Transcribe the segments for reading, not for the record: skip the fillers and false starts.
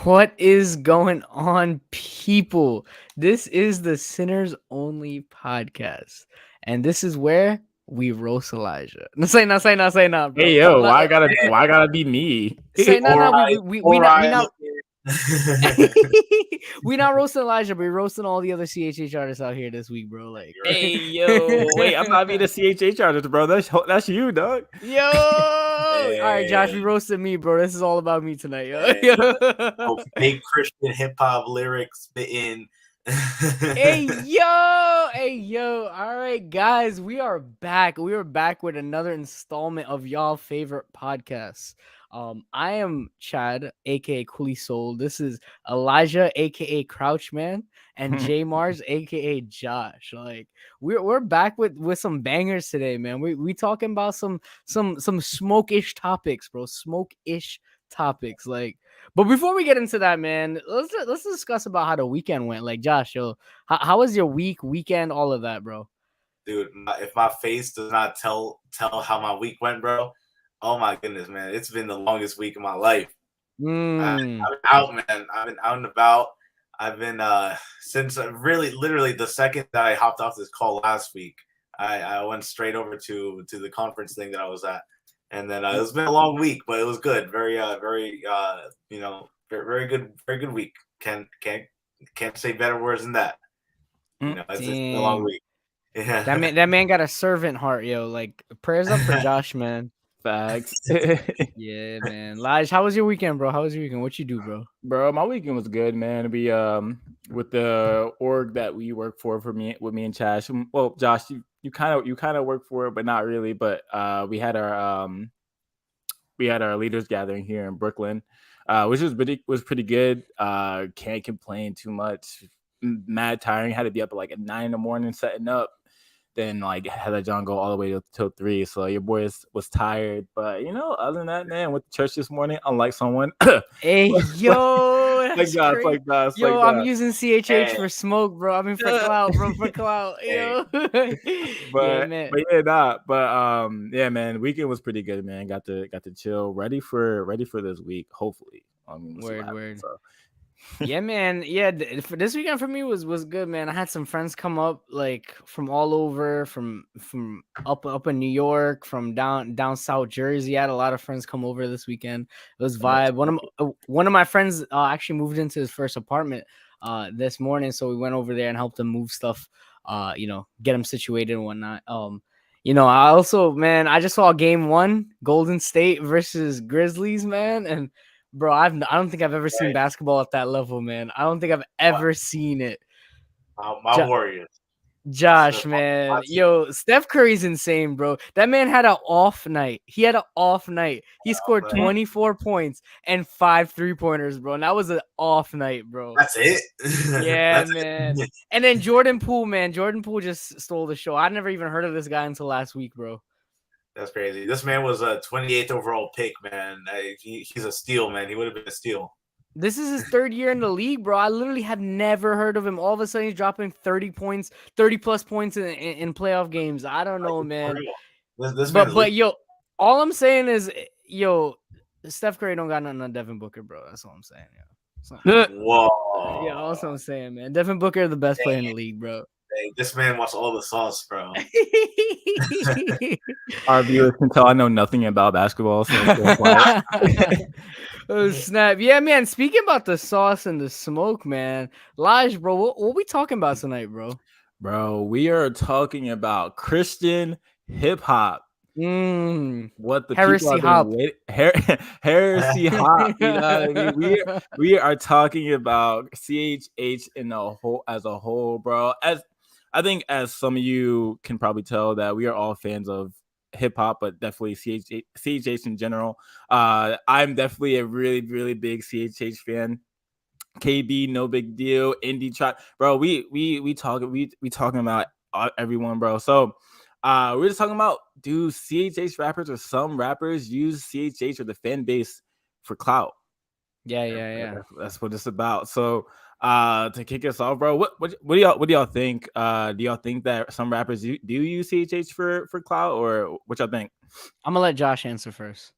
What is going on, people? This is the Sinners Only Podcast, and this is where we roast Elijah. No, say not, bro. Hey yo, Let- why gotta be me? say not, All not. right, We all not. right. We not roasting Elijah, but we roasting all the other CHH artists out here this week, bro. Like, Hey yo, wait, I'm not being a CHH artist, bro. That's you, dog. yo, all right, Josh, we Hey, roasted me, bro. This is all about me tonight, yo. hey, fake Christian hip hop lyrics spitting. Hey yo. All right, guys, we are back. We are back with another installment of y'all favorite podcasts. I am Chad, aka Coolie Soul. This is Elijah, aka Crouch Man, and J Mars, aka Josh. Like we're back with some bangers today, man. We talking about some smoke-ish topics, bro. Smoke-ish topics. Like, but before we get into that, man, let's discuss about how the weekend went. Like, Josh, yo, how was your weekend, all of that, bro? Dude, if my face does not tell how my week went, bro, oh my goodness, man, it's been the longest week of my life. I've been out, man. I've been out and about. I've been since really literally the second that I hopped off this call last week, I went straight over to the conference thing that I was at. And then it's been a long week, but it was good. Very very very good week. Can't say better words than that. It's been a long week. Yeah. That man got a servant heart, yo. Like, prayers up for Josh, man. Facts. Yeah, man. Lige, how was your weekend, bro? How was your weekend? What you do, bro? Bro, my weekend was good, man. We with the org that we work for me and Chash. Well, Josh, you kind of work for it, but not really. But we had our leaders gathering here in Brooklyn, which was pretty good. Can't complain too much. Mad tiring. Had to be up at like at 9 a.m. setting up. Then like had that John go all the way till 3. So your boy was tired. But other than that, man, went to church this morning. Unlike someone. Hey, yo, that's like that. Yo, like I'm that. using CHH for smoke, bro. I mean for clout, bro, for clout. Yo. Yeah, man. Yeah, man. Weekend was pretty good, man. Got to chill. Ready for this week, hopefully. Word. Yeah, man. Yeah, for this weekend for me was good, man. I had some friends come up like from all over, from up in New York, from down South Jersey. I had a lot of friends come over this weekend. It was vibe. One of my friends actually moved into his first apartment this morning, so we went over there and helped him move stuff. Get him situated and whatnot. I also, man, I just saw game 1, Golden State versus Grizzlies, man, and bro, I don't think I've ever seen basketball at that level, man. I don't think I've ever seen it. My Warriors. Josh, man. Yo, Steph Curry's insane, bro. That man had an off night. He had an off night. He scored 24 points and 5 3-pointers, bro. And that was an off night, bro. That's it. Yeah, man. And then Jordan Poole, man. Jordan Poole just stole the show. I never even heard of this guy until last week, bro. That's crazy. This man was a 28th overall pick, man. He's a steal, man. He would have been a steal. This is his 3rd year in the league, bro. I literally have never heard of him. All of a sudden, he's dropping 30 plus points in playoff games. I don't know, man. But yo, all I'm saying is, yo, Steph Curry don't got nothing on Devin Booker, bro. That's all I'm saying, yo. Whoa. Yeah, that's what I'm saying, man. Devin Booker, the best player in the league, bro. Hey, this man wants all the sauce, bro. Our viewers can tell I know nothing about basketball. So oh, snap. Yeah, man. Speaking about the sauce and the smoke, man. Lige, bro, what we talking about tonight, bro? Bro, we are talking about Christian hip hop. What the heresy hop. Heresy hop. You know what I mean? We are talking about CHH as a whole, bro. As I think, as some of you can probably tell, that we are all fans of hip hop, but definitely CHH in general. I'm definitely a really, really big CHH fan. KB, no big deal. Indie trap, bro. We talking about everyone, bro. So we're just talking about, do CHH rappers or some rappers use CHH or the fan base for clout? Yeah. That's what it's about. So to kick us off, bro, what do y'all think? Do y'all think that some rappers do use CHH for clout, or what y'all think? I'm gonna let Josh answer first.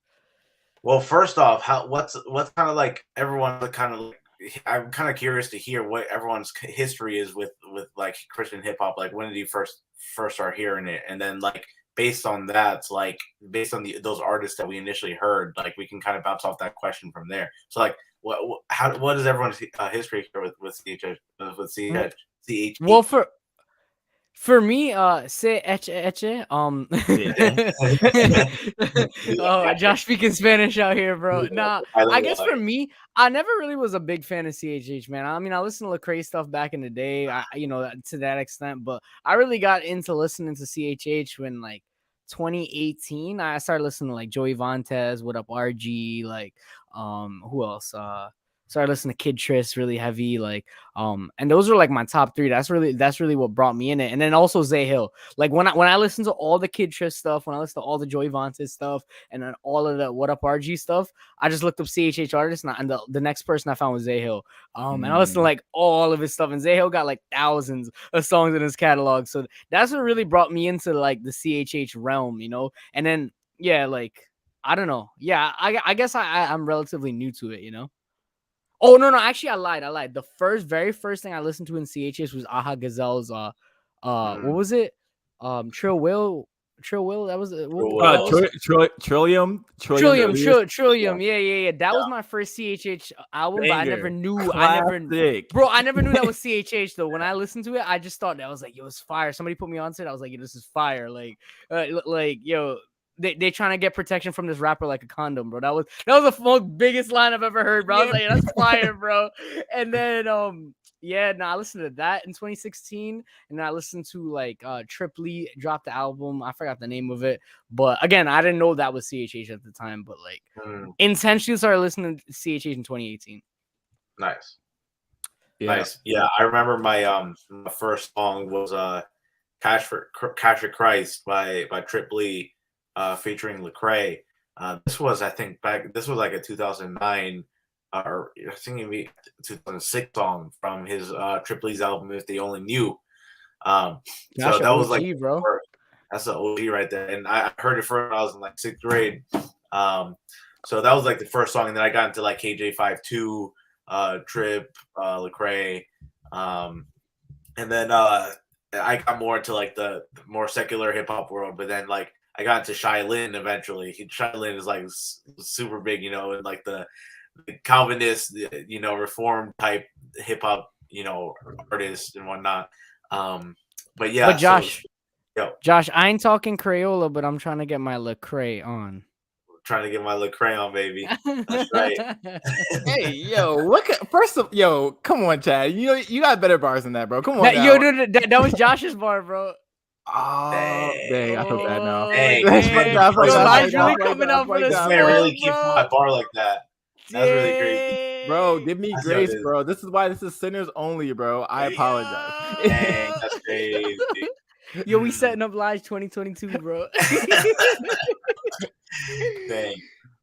Well, first off, what's kind of like everyone's kind of like, I'm kind of curious to hear what everyone's history is with like Christian hip hop. Like, when did you first start hearing it, and then like based on that, like based on those artists that we initially heard, like we can kind of bounce off that question from there. So like, what is everyone's history here with CHH with CHH? Well, for me, CHH, oh, Josh speaking Spanish out here, bro. Nah, I guess for me, I never really was a big fan of CHH, man. I mean, I listened to Lecrae stuff back in the day, to that extent, but I really got into listening to CHH when like 2018. I started listening to like Joey Vantes, What Up RG, like who else? Started listening to Kid Tris really heavy, like and those are like my top three. That's really what brought me in it. And then also Zay Hill. Like when I listen to all the Kid Tris stuff, when I listen to all the Joey Vantes stuff, and then all of the What Up RG stuff, I just looked up CHH artists, and the next person I found was Zay Hill. And I listened to like all of his stuff, and Zay Hill got like thousands of songs in his catalog. So that's what really brought me into like the CHH realm, And then like I don't know. Yeah, I guess I'm relatively new to it, Oh no, actually I lied. The very first thing I listened to in CHS was Aha Gazelle's what was it? Trill Will. That was Trillium. Yeah. That was my first CHH album, but I never knew. I never knew that was CHH though. When I listened to it, I just thought that was like, yo, it's fire. Somebody put me onto it. I was like, yo, this is fire. Like yo. They trying to get protection from this rapper like a condom, bro. That was the biggest line I've ever heard, bro. I was like, that's fire, bro. And then I listened to that in 2016, and I listened to like Trip Lee dropped the album. I forgot the name of it, but again, I didn't know that was CHH at the time. But like intentionally started listening to CHH in 2018. Nice. Nice. Yeah, I remember my first song was Cash for Christ by Trip Lee. Featuring Lecrae. This was like a 2009 or I think maybe 2006 song from his Trip Lee's album If They Only Knew. So that was OG, like, bro. That's an OG right there. And I heard it first when I was in like 6th grade. So that was like the first song, and then I got into like KJ52, Trip, Lecrae, and then I got more into like the more secular hip hop world. But then like I got into Shai Linne eventually. Shai Linne is like super big, and like the Calvinist, reform type hip hop, artist and whatnot. But yeah. But Josh, Josh, I ain't talking Crayola, but I'm trying to get my Lecrae on. Trying to get my Lecrae on, baby. That's right. Hey, yo, come on, Chad. You got better bars than that, bro. Come on, that was Josh's bar, bro. Oh, dang, I feel bad now. Elijah's really coming out for the smoke, really keep my bar like that. That's really crazy. Bro, give me grace, bro. This is why this is Sinners Only, bro. I apologize. Dang, that's crazy. Yo, we setting up Lige 2022, bro. Dang.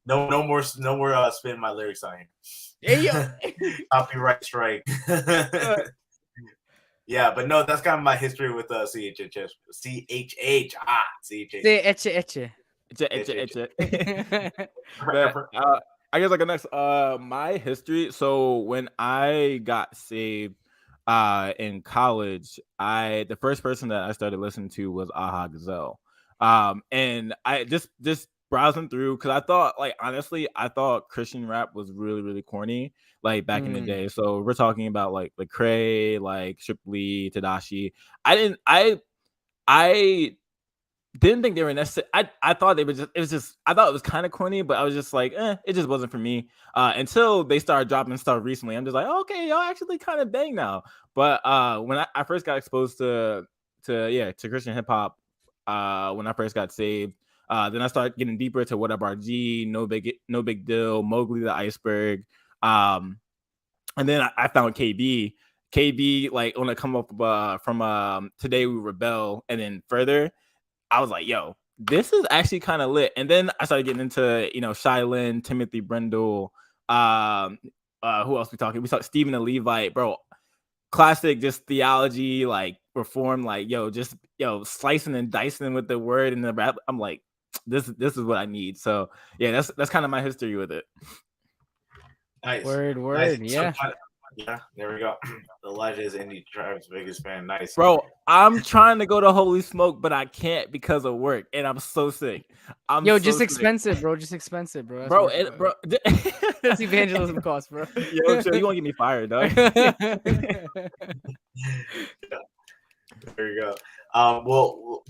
No more spinning my lyrics on here. Hey, yo. Copyright strike. Yeah, but no, that's kind of my history with CHH. CHH. CHH. I guess like the next my history. So when I got saved in college, the first person that I started listening to was Aha Gazelle. And I just browsing through, because I thought Christian rap was really, really corny, like back in the day. So we're talking about like Lecrae, like Trip Lee, Tadashi. I didn't think they were necessary. I thought they were I thought it was kind of corny, but I was just like, it just wasn't for me. Until they started dropping stuff recently. I'm just like, okay, y'all actually kind of bang now. But when I first got exposed to Christian hip hop, when I first got saved, then I started getting deeper to What Up RG, No Big Deal, Mowgli the Iceberg. And then I found KB. KB, like when I come up from Today We Rebel, and then further, I was like, yo, this is actually kind of lit. And then I started getting into, Shai Linne, Timothy Brindle. Who else we talking? We talked Stephen the Levite, bro. Classic, just theology, like reform, like, slicing and dicing with the word and the rap. I'm like, this is what I need. So yeah, that's kind of my history with it. Nice. Word, Nice. yeah. Yeah, there we go. Elijah is Indie Tribe's biggest fan. Nice. Bro, I'm trying to go to Holy Smoke, but I can't because of work, and I'm so sick. Just expensive, bro. Just expensive, bro. That's Bro, bro. That's evangelism cost, bro. Yo, chill, you won't get me fired, dog. Yeah. There you go. Well,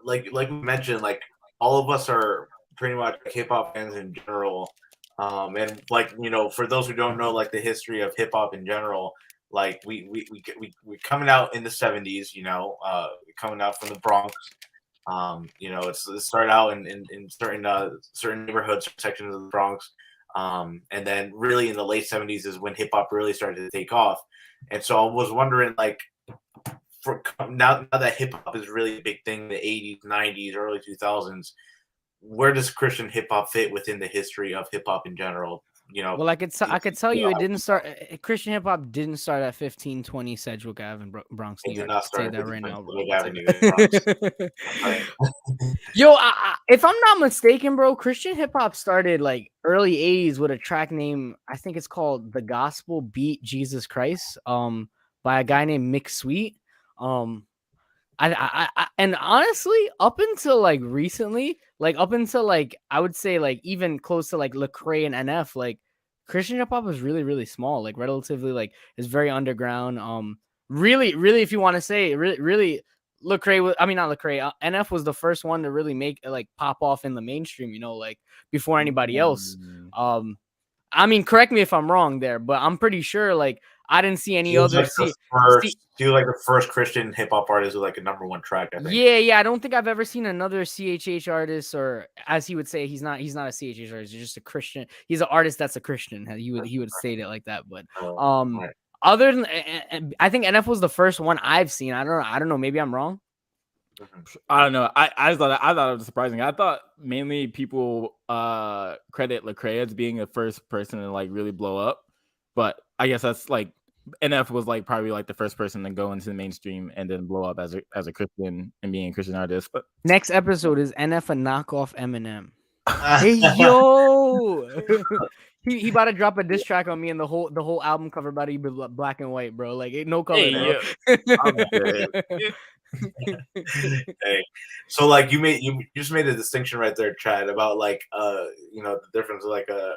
like we mentioned, like all of us are pretty much hip hop fans in general. And like, you know, for those who don't know, like the history of hip hop in general, like we coming out in the 70s, you know, coming out from the Bronx. You know, it started out in certain neighborhoods, sections of the Bronx. And then really in the late 70s is when hip hop really started to take off. And so I was wondering, like, for now that hip hop is really a big thing in the 80s, 90s, early 2000s, where does Christian hip hop fit within the history of hip hop in general? You know, well, I could tell you it didn't start. Christian hip hop didn't start at 1520 Sedgwick Avenue, Bronx, New York. I can say that right now, bro. Yo, if I'm not mistaken, bro, Christian hip hop started like early 80s with a track name, I think it's called "The Gospel Beat Jesus Christ," by a guy named Mick Sweet. And honestly, up until like recently, like up until like I would say like even close to like Lecrae and NF, like Christian hip hop was really, really small, like relatively, like it's very underground. Really, if you want to say really Lecrae was, I mean not Lecrae, NF was the first one to really make like pop off in the mainstream, you know, like before anybody else. I mean, correct me if I'm wrong there, but I'm pretty sure like I didn't see any other. He was like the first Christian hip hop artist with like a #1 track, I think. Yeah. I don't think I've ever seen another CHH artist, or as he would say, he's not a CHH artist. He's just a Christian. He's an artist that's a Christian. He would state it like that. But right. Other than, I think NF was the first one I've seen. I don't know. Maybe I'm wrong. I don't know. I thought it was surprising. I thought mainly people credit Lecrae as being the first person to like really blow up, but I guess that's like NF was like probably like the first person to go into the mainstream and then blow up as a Christian and being a Christian artist. But next episode is NF a knockoff Eminem. Hey yo, he about to drop a diss track on me, and the whole album cover about to be black and white, bro. Like ain't no color. Hey, hey, so like you just made a distinction right there, Chad, about like you know, the difference of like a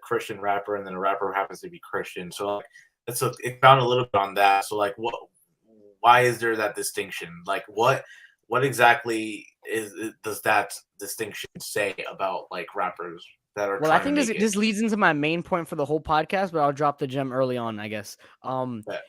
Christian rapper and then a rapper who happens to be Christian. So like expound a little bit on that. So like why is there that distinction? Like what exactly does that distinction say about like rappers that are? Well, I think this leads into my main point for the whole podcast, but I'll drop the gem early on, I guess.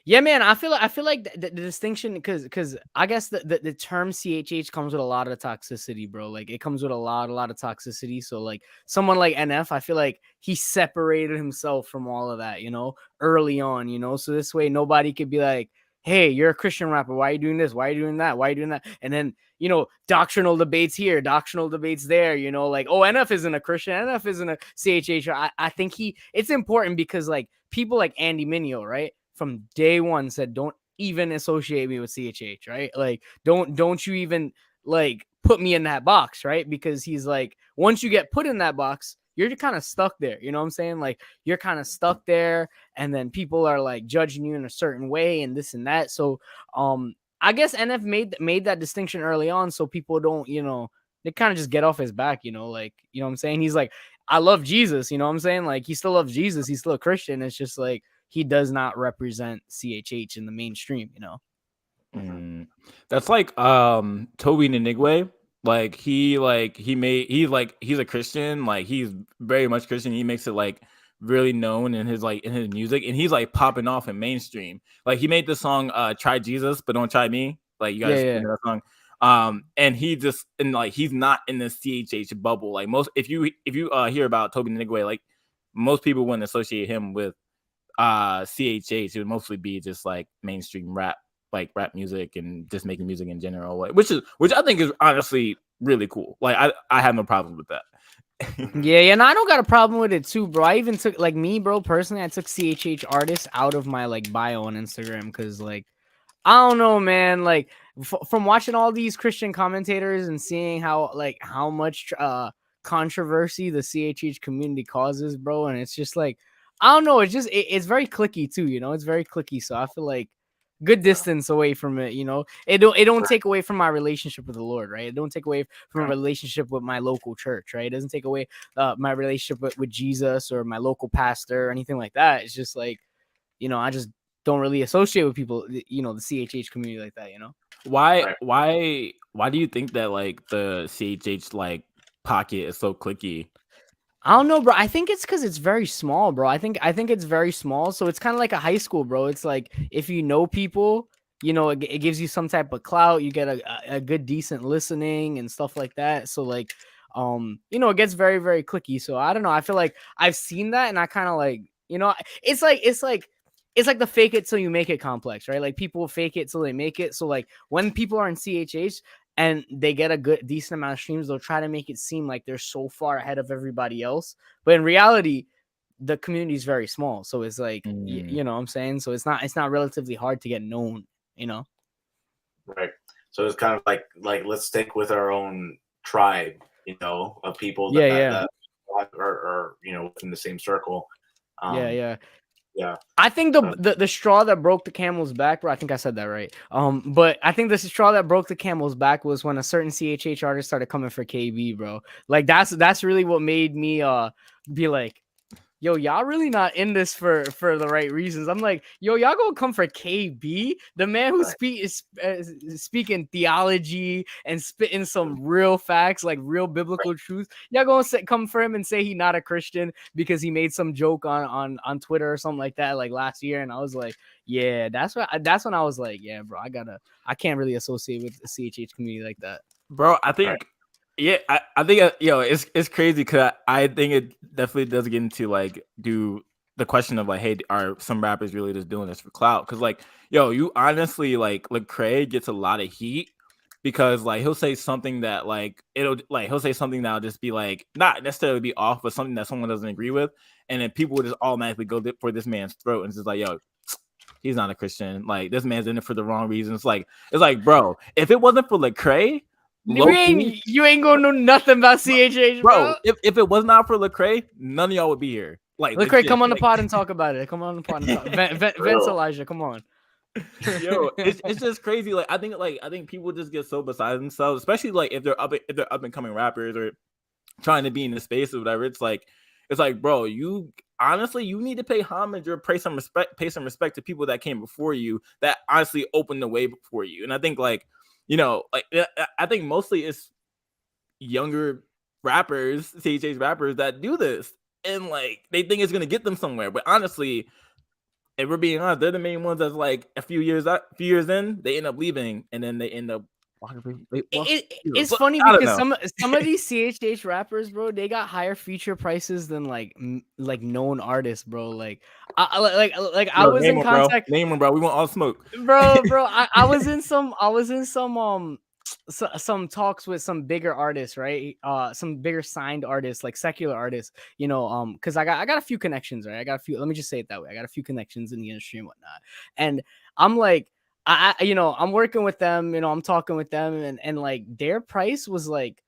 Yeah, man, I feel like the distinction, because I guess the term CHH comes with a lot of toxicity, bro. Like it comes with a lot of toxicity. So like someone like NF, I feel like he separated himself from all of that, you know, early on, you know. So this way nobody could be like, hey, you're a Christian rapper. Why are you doing this? Why are you doing that? Why are you doing that? And then, you know, doctrinal debates here, doctrinal debates there, you know, like, oh, NF isn't a Christian. NF isn't a CHH. I think it's important because like people like Andy Mineo, right? From day one said, don't even associate me with CHH, right? Like, don't you even like put me in that box, right? Because he's like, once you get put in that box, you're kind of stuck there. You know what I'm saying? Like you're kind of stuck there, and then people are like judging you in a certain way and this and that. So, I guess NF made that distinction early on, so people don't, you know, they kind of just get off his back, you know, like, you know what I'm saying? He's like, I love Jesus, you know what I'm saying? Like he still loves Jesus. He's still a Christian. It's just like, he does not represent CHH in the mainstream, you know? That's like, Toby Nanigwe. Like he's a Christian, like he's very much Christian. He makes it like really known in his music, and he's like popping off in mainstream. Like he made the song Try Jesus But Don't Try Me. Like you guys know that song. And he's not in the CHH bubble. Like most, if you hear about Toby Nanigwe, like most people wouldn't associate him with CHH. It would mostly be just like mainstream rap, like rap music and just making music in general, which I think is honestly really cool. Like I have no problem with that. Yeah, and I don't got a problem with it too, bro. I even took, like, me, bro, personally, I took CHH artists out of my like bio on Instagram because like I don't know, man. Like from watching all these Christian commentators and seeing how much controversy the CHH community causes, bro, and it's just like I don't know. It's just it's very clicky too, you know. It's very clicky, so I feel like good distance away from it, you know. It don't take away from my relationship with the Lord, right? It don't take away from a relationship with my local church, right? It doesn't take away my relationship with Jesus or my local pastor or anything like that. It's just like, you know, I just don't really associate with people, you know, the CHH community like that, you know. Why do you think that like the CHH like pocket is so clicky? I don't know, bro. I think it's because it's very small, bro. I think it's very small. So it's kind of like a high school, bro. It's like if you know people, you know, it gives you some type of clout. You get a good, decent listening and stuff like that. So like, you know, it gets very, very clicky. So I don't know. I feel like I've seen that, and I kind of like, you know, it's like the fake it till you make it complex, right? Like people fake it till they make it. So like when people are in CHH and they get a good decent amount of streams, they'll try to make it seem like they're so far ahead of everybody else, but in reality the community is very small, so it's like you know what I'm saying, so it's not relatively hard to get known, you know. Right. So it's kind of like let's stick with our own tribe, you know, of people that are you know within the same circle. Yeah. Yeah. I think the straw that broke the camel's back, bro. I think I said that right. But I think the straw that broke the camel's back was when a certain CHH artist started coming for KB, bro. Like that's really what made me be like, yo, y'all really not in this for the right reasons. I'm like, yo, y'all gonna come for KB, the man who is speaking theology and spitting some real facts, like real biblical truth. Y'all gonna come for him and say he not a Christian because he made some joke on Twitter or something like that, like last year. And I was like, yeah, that's when I was like, yeah, bro, I can't really associate with the CHH community like that, bro. I think. Yeah, I think it's crazy because I think it definitely does get into like do the question of like, hey, are some rappers really just doing this for clout? Because like, you honestly like Lecrae gets a lot of heat because like he'll say something that like he'll say something that'll just be like not necessarily be off, but something that someone doesn't agree with, and then people will just automatically go for this man's throat and it's just like, yo, he's not a Christian. Like this man's in it for the wrong reasons. It's like, bro, if it wasn't for Lecrae. You ain't gonna know nothing about CHH, bro. If it was not for Lecrae, none of y'all would be here. Like Lecrae, come on the pod and talk about it. Come on the pod and talk. Vince Elijah, come on. Yo, it's just crazy. Like I think people just get so beside themselves, especially like if they're up and coming rappers or trying to be in the space or whatever. It's like, bro, you honestly you need to pay homage or pay some respect to people that came before you that honestly opened the way before you. And I think like. Like I think mostly it's younger rappers, CHH rappers that do this, and like they think it's gonna get them somewhere. But honestly, if we're being honest, they're the main ones that's like a few years in, they end up leaving, and then they end up. It's funny because some of these CHH rappers, bro, they got higher feature prices than like known artists, bro. Like I was in contact. Name them, bro. We want all smoke, bro. I was in some some talks with some bigger artists, right? Some bigger signed artists, like secular artists, you know, because I got a few connections, right? Let me just say it that way. I got a few connections in the industry and whatnot, and I'm like. I'm working with them, I'm talking with them, and like their price was like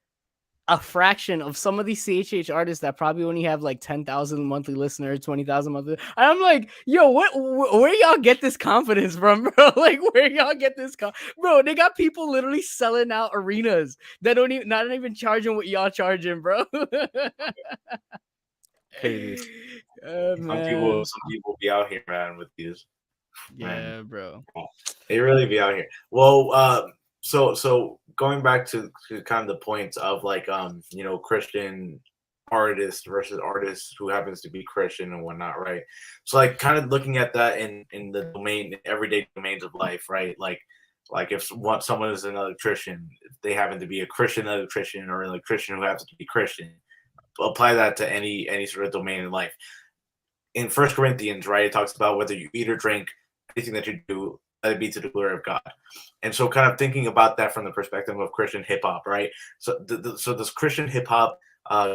a fraction of some of these CHH artists that probably only have like 10,000 monthly listeners, 20,000 monthly. And I'm like, yo, where y'all get this confidence from, bro? Like, where y'all get this bro? They got people literally selling out arenas that not even charging what y'all charging, bro. Crazy. Some people be out here, man, with these. Yeah, man. Bro. They really be out here. Well, so going back to kind of the points of like Christian artists versus artists who happens to be Christian and whatnot, right? So like kind of looking at that in the everyday domains of life, right? Like if someone is an electrician, if they happen to be a Christian electrician or an electrician who happens to be Christian, apply that to any sort of domain in life. In 1 Corinthians, right, it talks about whether you eat or drink, anything that you do, let it be to the glory of God. And so kind of thinking about that from the perspective of Christian hip hop, right? So so does Christian hip hop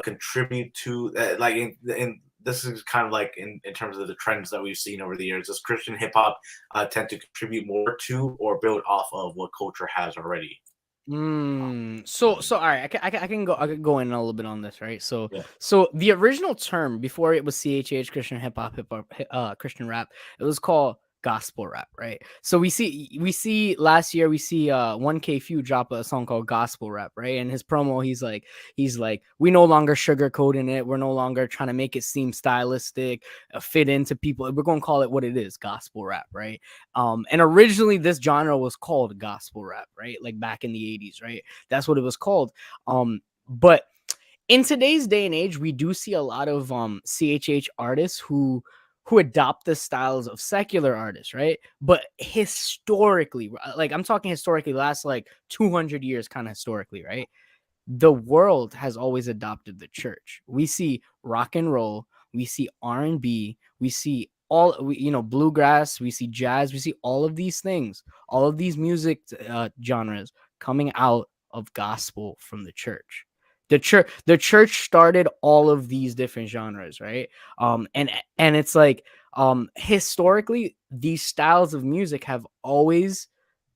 contribute to like in this is kind of like in terms of the trends that we've seen over the years. Does Christian hip hop tend to contribute more to or build off of what culture has already? So all right, I can go in a little bit on this, right? So Yeah. so the original term before it was CHH, Christian hip hop, Christian rap, it was called gospel rap, right? So we see last year we see 1K Few drop a song called gospel rap, right? And his promo, he's like, we no longer sugarcoating it, we're no longer trying to make it seem stylistic, fit into people. We're gonna call it what it is, gospel rap, right? And originally this genre was called gospel rap, right? Like back in the 80s, right? That's what it was called. But in today's day and age, we do see a lot of CHH artists who adopt the styles of secular artists, right? But historically, like I'm talking historically, last like 200 years, kind of historically, right? The world has always adopted the church. We see rock and roll, we see R&B, we see bluegrass, we see jazz, we see all of these things, all of these music genres coming out of gospel from the church. The church started all of these different genres, right? And it's like historically these styles of music have always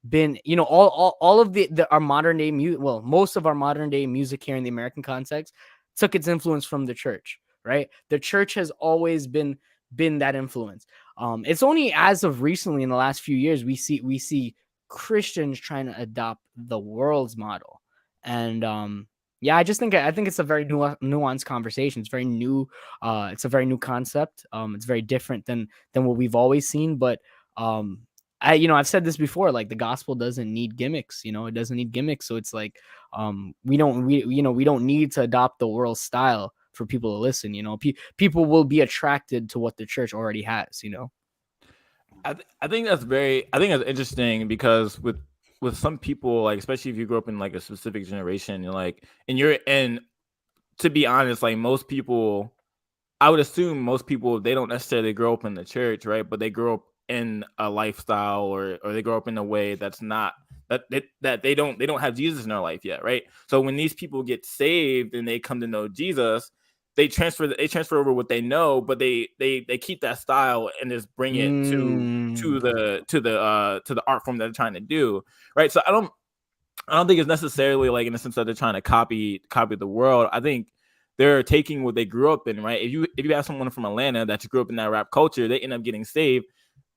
been, all of our modern day music, well, most of our modern day music here in the American context took its influence from the church, right? The church has always been that influence. It's only as of recently in the last few years we see Christians trying to adopt the world's model. And yeah, I think it's a very nuanced conversation. It's very new. It's a very new concept. It's very different than what we've always seen. But I've said this before. Like the gospel doesn't need gimmicks. It doesn't need gimmicks. So it's like we don't need to adopt the world style for people to listen. People will be attracted to what the church already has. I think that's interesting because with some people, like especially if you grew up in like a specific generation, and to be honest, like most people, I would assume most people, they don't necessarily grow up in the church, right? But they grow up in a lifestyle or they grow up in a way that's not that they don't have Jesus in their life yet, right? So when these people get saved and they come to know Jesus, they transfer over what they know, but they keep that style and just bring it to the art form that they're trying to do, right? So I don't think it's necessarily like in the sense that they're trying to copy the world. I think they're taking what they grew up in, right? If you have someone from Atlanta that grew up in that rap culture, they end up getting saved.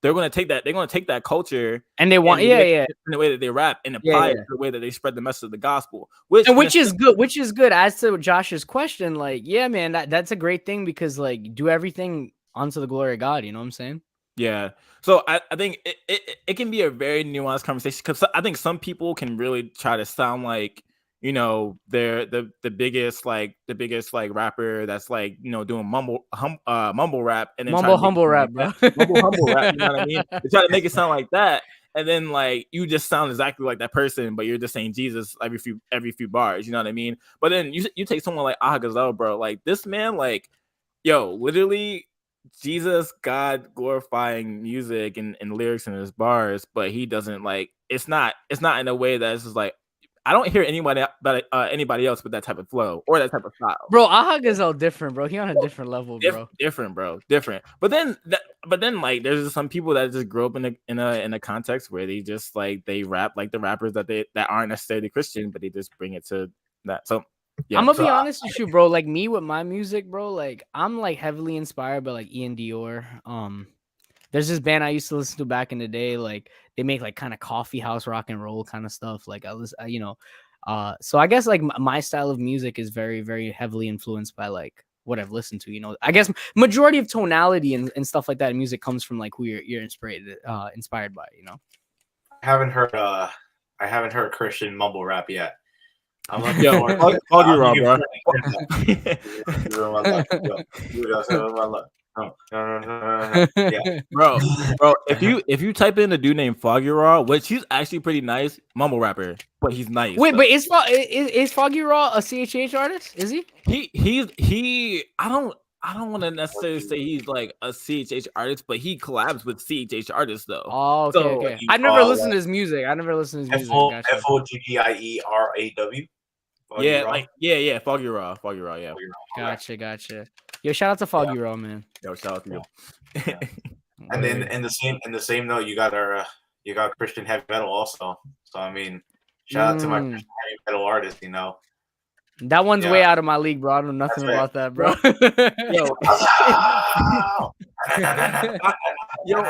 They're going to take that culture and they want in the way that they rap and apply it to the way that they spread the message of the gospel, which is good. As to Josh's question, like, yeah, man, that's a great thing because like do everything unto the glory of God. You know what I'm saying? Yeah. So I think it can be a very nuanced conversation because I think some people can really try to sound like, they're the biggest rapper that's like, doing mumble rap and then humble rap, bro. humble rap, you know what I mean? They try to make it sound like that, and then like you just sound exactly like that person, but you're just saying Jesus every few bars, you know what I mean? But then you take someone like Aha Gazelle, bro, like this man, like, yo, literally Jesus, God glorifying music and lyrics in his bars, but he doesn't like it's not in a way that it's just like I don't hear anybody else with that type of flow or that type of style. Bro, Aha Gazelle different, bro. He on a different level, bro. Different, bro. Different. But then like there's just some people that just grow up in a context where they just like they rap like the rappers that aren't necessarily Christian, but they just bring it to that. So yeah. I'm gonna be honest with you, bro. Like me with my music, bro. Like I'm like heavily inspired by like Ian Dior. There's this band I used to listen to back in the day. Like they make like kind of coffee house rock and roll kind of stuff. Like so I guess like my style of music is very, very heavily influenced by like what I've listened to. I guess majority of tonality and stuff like that in music comes from like who you're inspired by. I haven't heard Christian mumble rap yet. I'm looking for Foggy Raw, bro. Yeah. Bro, if you type in a dude named Foggy Raw, which he's actually pretty nice, mumble rapper, but he's nice. Wait, but is Foggy Raw a CHH artist? Is he? He I don't want to necessarily say he's like a CHH artist, but he collabs with CHH artists though. Oh, okay. I never listened to his music. FOGGIERAW. Yeah, Foggy Raw, yeah. Gotcha. Yo, shout out to Foggy Raw, man. Yo, shout out to you. Yeah. And then in the same note, you got Christian heavy metal also. So I mean, shout out to my Christian heavy metal artists. You know, that one's way out of my league, bro. I don't know nothing about that, bro. Yo,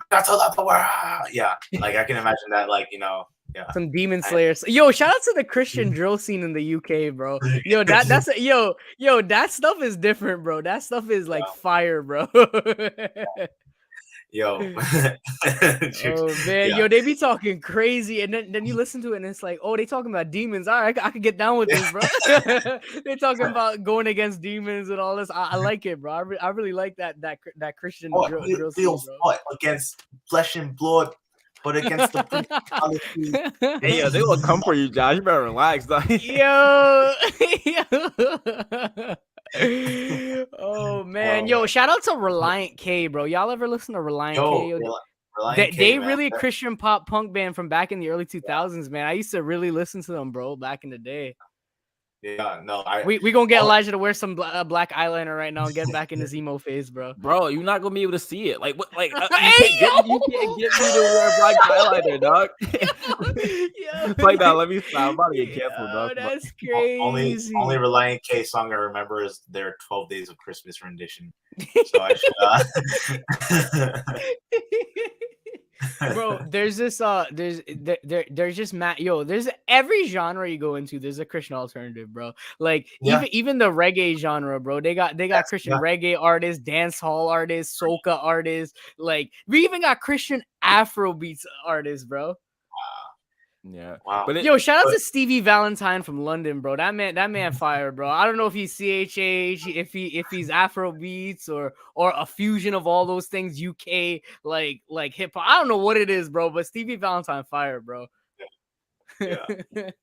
that's all the world. Yeah, like I can imagine that. Like yeah. Some Demon Slayers. Yo, shout out to the Christian drill scene in the UK, bro. Yo, that stuff is different, bro. That stuff is like fire, bro. Yo. Oh man, yo, they be talking crazy, and then you listen to it, and it's like, oh, they talking about demons. All right, I could get down with this, bro. They talking about going against demons and all this. I like it, bro. I really like that Christian drill scene, bro. Against flesh and blood, but against the principality. Hey, yo, they will come for you, Josh. You better relax, dog. Yo. Oh man, yo, shout out to Reliant K, bro. Y'all ever listen to Reliant K? They really a Christian pop punk band from back in the early 2000s, man. I used to really listen to them, bro, back in the day. Yeah, no, we gonna get Elijah to wear some black eyeliner right now and get back in his emo phase, bro. Bro, you're not gonna be able to see it. Like what? Like you can't get me to wear black eyeliner, dog. Like that. Let me stop. I'm about to get canceled, dog. That's crazy. Only Reliant K song I remember is their 12 Days of Christmas rendition. So I should. Bro, there's this there's just there's every genre you go into, there's a Christian alternative, bro. Like even the reggae genre, bro. They got Christian reggae artists, dance hall artists, soca artists. Like we even got Christian Afrobeats artists, bro. Yeah. Wow. Yo, shout out to Stevie Valentine from London, bro. That man fire, bro. I don't know if he's CHH, if he's Afrobeats or a fusion of all those things, UK like hip hop. I don't know what it is, bro, but Stevie Valentine fire, bro. Yeah.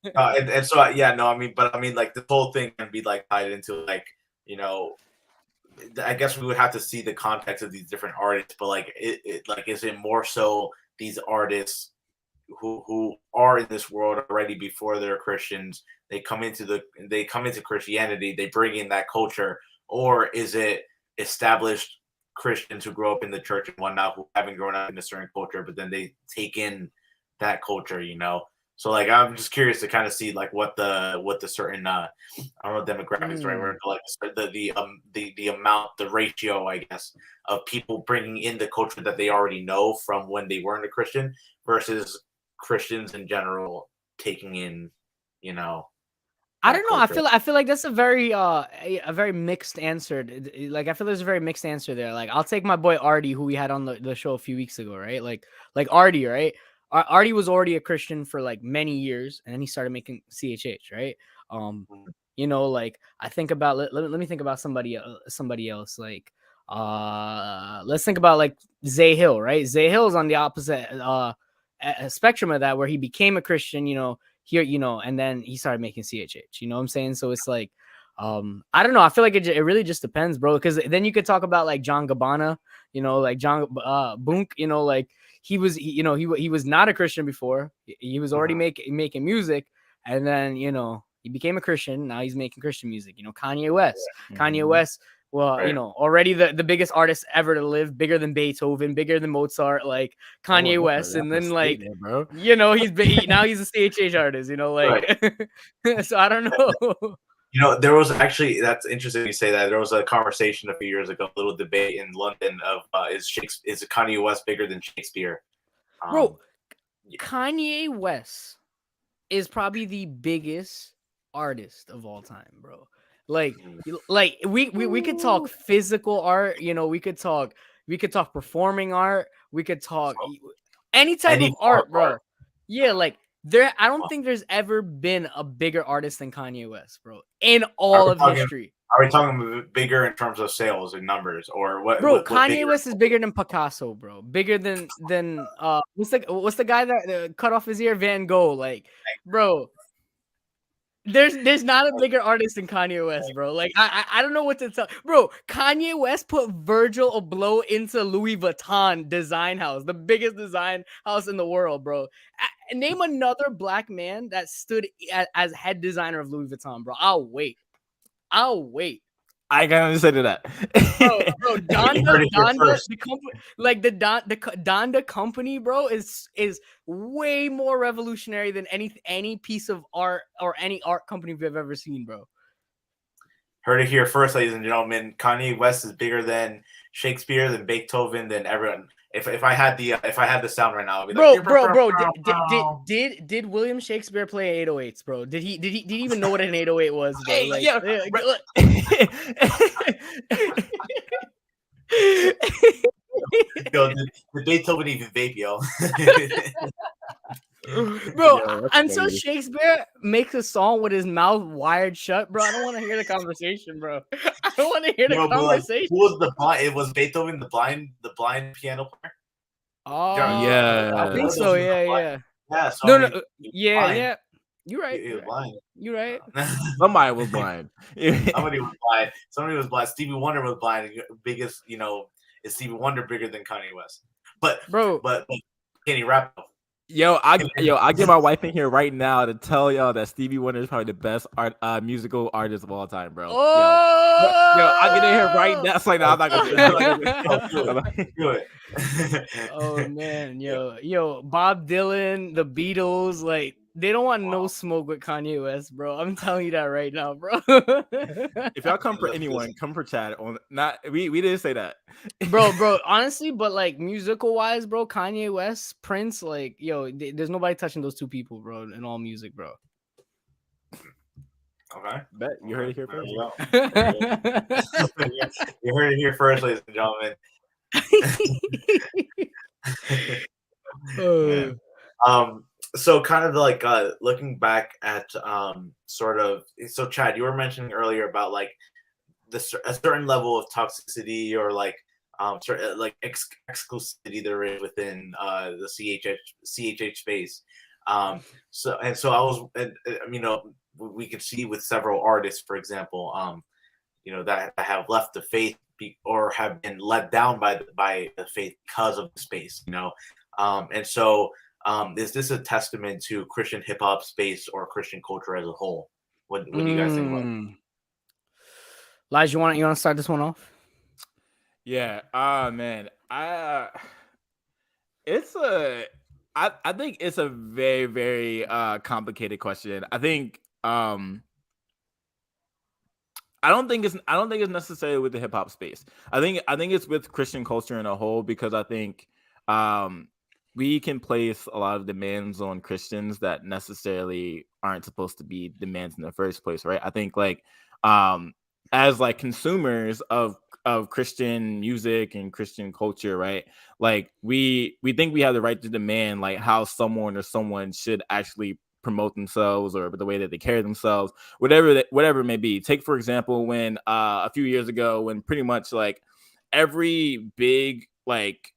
And so I mean, like the whole thing can be like tied into like, I guess we would have to see the context of these different artists, but like it like is it more so these artists who are in this world already before they're Christians, they come into Christianity, they bring in that culture, or is it established Christians who grow up in the church and whatnot who haven't grown up in a certain culture, but then they take in that culture, So like I'm just curious to kind of see like what the certain I don't know demographics right word, like the amount, the ratio, I guess, of people bringing in the culture that they already know from when they weren't a Christian versus Christians in general taking in, I don't know. Culture. I feel like that's a very mixed answer. Like I feel there's a very mixed answer there. Like I'll take my boy Artie, who we had on the show a few weeks ago, right? Like Artie, right? Artie was already a Christian for like many years, and then he started making CHH, right? Like I think about let me think about somebody else. Like let's think about like Zay Hill, right? Zay Hill is on the opposite a spectrum of that, where he became a Christian, here, and then he started making CHH, you know what I'm saying? So it's like, I don't know. I feel like it really just depends, bro. Because then you could talk about like John Gabbana, like John Bunk, like he was not a Christian before. He was already making music, and then he became a Christian. Now he's making Christian music. Kanye West. Kanye West. Well, already the biggest artist ever to live, bigger than Beethoven, bigger than Mozart, like Kanye West, and then like now he's a CHH artist, like so I don't know. There was actually, that's interesting you say that. There was a conversation a few years ago, a little debate in London of is Kanye West bigger than Shakespeare? Bro, Kanye West is probably the biggest artist of all time, bro. Like we could talk physical art, we could talk performing art, we could talk any type of art, bro. Yeah, like I don't think there's ever been a bigger artist than Kanye West, bro, in all of history. Are we talking bigger in terms of sales and numbers, or what? Bro, Kanye West is bigger than Picasso, bro. Bigger than what's the guy that cut off his ear? Van Gogh, like, bro. There's not a bigger artist than Kanye West, bro. Like I don't know what to tell, bro. Kanye West put Virgil Abloh into Louis Vuitton design house, the biggest design house in the world, bro. Name another black man that stood as head designer of Louis Vuitton, bro. I'll wait. I can understand that. Bro, Donda, the company, like the Donda company, bro, is way more revolutionary than any piece of art or any art company we've ever seen, bro. Heard it here first, ladies and gentlemen. Kanye West is bigger than Shakespeare, than Beethoven, than everyone. If I had the sound right now, I'd be like, bro. Did William Shakespeare play 808s, bro? Did he even know what an 808 was, bro? Like, yeah. Yo, the Beethoven even vape, yo. Bro, until Shakespeare makes a song with his mouth wired shut, bro, I don't want to hear the conversation, bro. I don't want to hear the conversation. Who was the blind? It was Beethoven, the blind piano player. Oh, yeah, I think so. Yeah. So no. Yeah. You're right. He was blind. You're right. Somebody was blind. Somebody was blind. Stevie Wonder was blind. Biggest, is Stevie Wonder bigger than Kanye West? But can he rap? Yo, I get my wife in here right now to tell y'all that Stevie Wonder is probably the best musical artist of all time, bro. Oh! Yo, I get in here right now. It's like, no, I'm not gonna do it. Oh man, yo, Bob Dylan, the Beatles, like they don't want no smoke with Kanye West, bro. I'm telling you that right now, bro. If y'all come for anyone, come for Chad. We didn't say that, bro. Honestly, but like musical wise, bro, Kanye West, Prince, like yo, there's nobody touching those two people, bro, in all music, bro. Okay, bet you heard it here first. You heard it here first, ladies and gentlemen. So kind of like looking back at so Chad, you were mentioning earlier about like a certain level of toxicity or like certain like exclusivity there is within the CHH space. So I was, and we could see with several artists, for example, that have left the faith or have been let down by the faith because of the space, and so is this a testament to Christian hip hop space or Christian culture as a whole? What do you guys think about it? Lige, you want to start this one off? Yeah. Man. I think it's a very, very complicated question. I think I don't think it's necessarily with the hip hop space. I think it's with Christian culture in a whole, because I think we can place a lot of demands on Christians that necessarily aren't supposed to be demands in the first place, right? I think like as like consumers of Christian music and Christian culture, right? Like we think we have the right to demand like how someone should actually promote themselves or the way that they carry themselves, whatever it may be. Take for example when a few years ago, when pretty much like every big like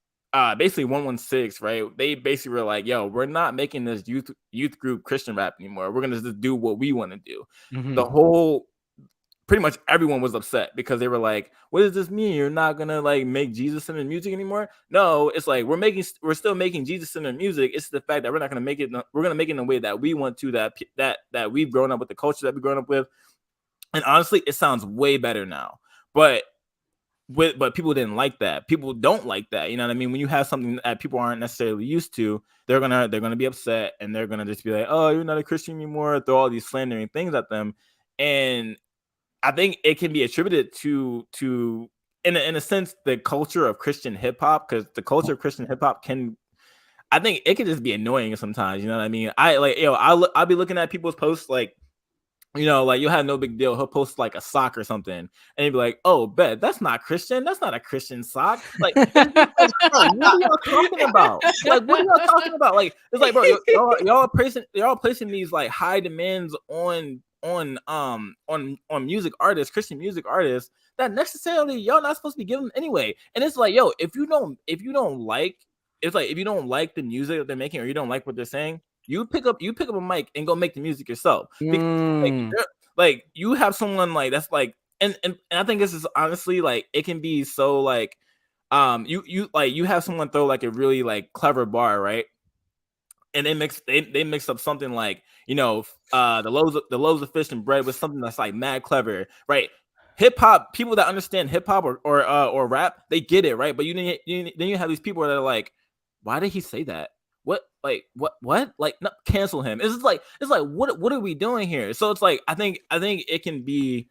basically 116, right? They basically were like, yo, we're not making this youth group Christian rap anymore. We're gonna just do what we want to do. Mm-hmm. The whole pretty much everyone was upset because they were like, what does this mean? You're not gonna like make Jesus-centered music anymore? No, it's like we're still making Jesus-centered music. It's the fact that we're not gonna make it. We're gonna make it in a way that we want to, that we've grown up with, the culture that we've grown up with. And honestly, it sounds way better now. But people didn't like that. People don't like that. You know what I mean? When you have something that people aren't necessarily used to, they're gonna be upset, and they're gonna just be like, oh, you're not a Christian anymore. Throw all these slandering things at them. And I think it can be attributed to in a sense the culture of Christian hip hop, because the culture of Christian hip hop I think it can just be annoying sometimes. You know what I mean? I'll be looking at people's posts like, like you'll have No Big Deal. He'll post like a sock or something, and he'll be like, "Oh, bet that's not Christian. That's not a Christian sock." Like, bro, what are y'all talking about? Like, what are y'all talking about? Like, it's like, bro, y'all are placing these like high demands on music artists, Christian music artists, that necessarily y'all not supposed to be giving them anyway. And it's like, yo, if you don't like the music that they're making, or you don't like what they're saying, you pick up a mic and go make the music yourself. Because, like you have someone like that's like, and I think this is honestly like, it can be so like you have someone throw like a really like clever bar, right? And they mix up something like, the loaves of fish and bread with something that's like mad clever, right? hip hop people that understand hip hop or rap, they get it, right? But then you have these people that are like, why did he say that? What like no, cancel him? It's like what are we doing here? So it's like I think it can be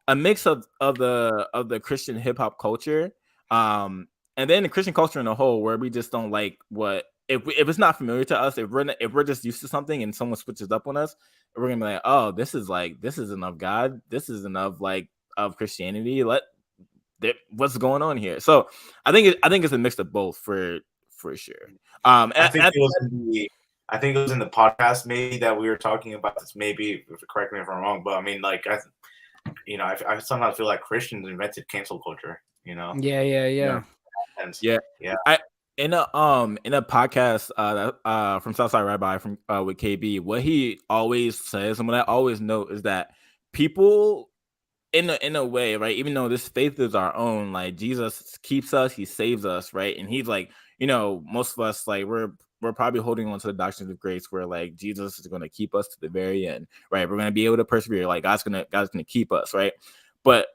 a mix of the Christian hip hop culture, and then the Christian culture in a whole, where we just don't like what if it's not familiar to us, if we're just used to something and someone switches up on us, we're gonna be like, oh, this isn't of God, this isn't of like of Christianity. What's going on here? So I think it's a mix of both for sure. I think it was in the podcast maybe that we were talking about this. Maybe correct me if I'm wrong, but I mean, like I somehow feel like Christians invented cancel culture. Yeah. In a podcast from Southside Rabbi from with KB, what he always says and what I always note is that people in a way, right, even though this faith is our own, like Jesus keeps us, he saves us, right? And he's like, most of us, like we're probably holding on to the doctrines of grace where like Jesus is going to keep us to the very end, right? We're going to be able to persevere, like God's going to keep us, right? But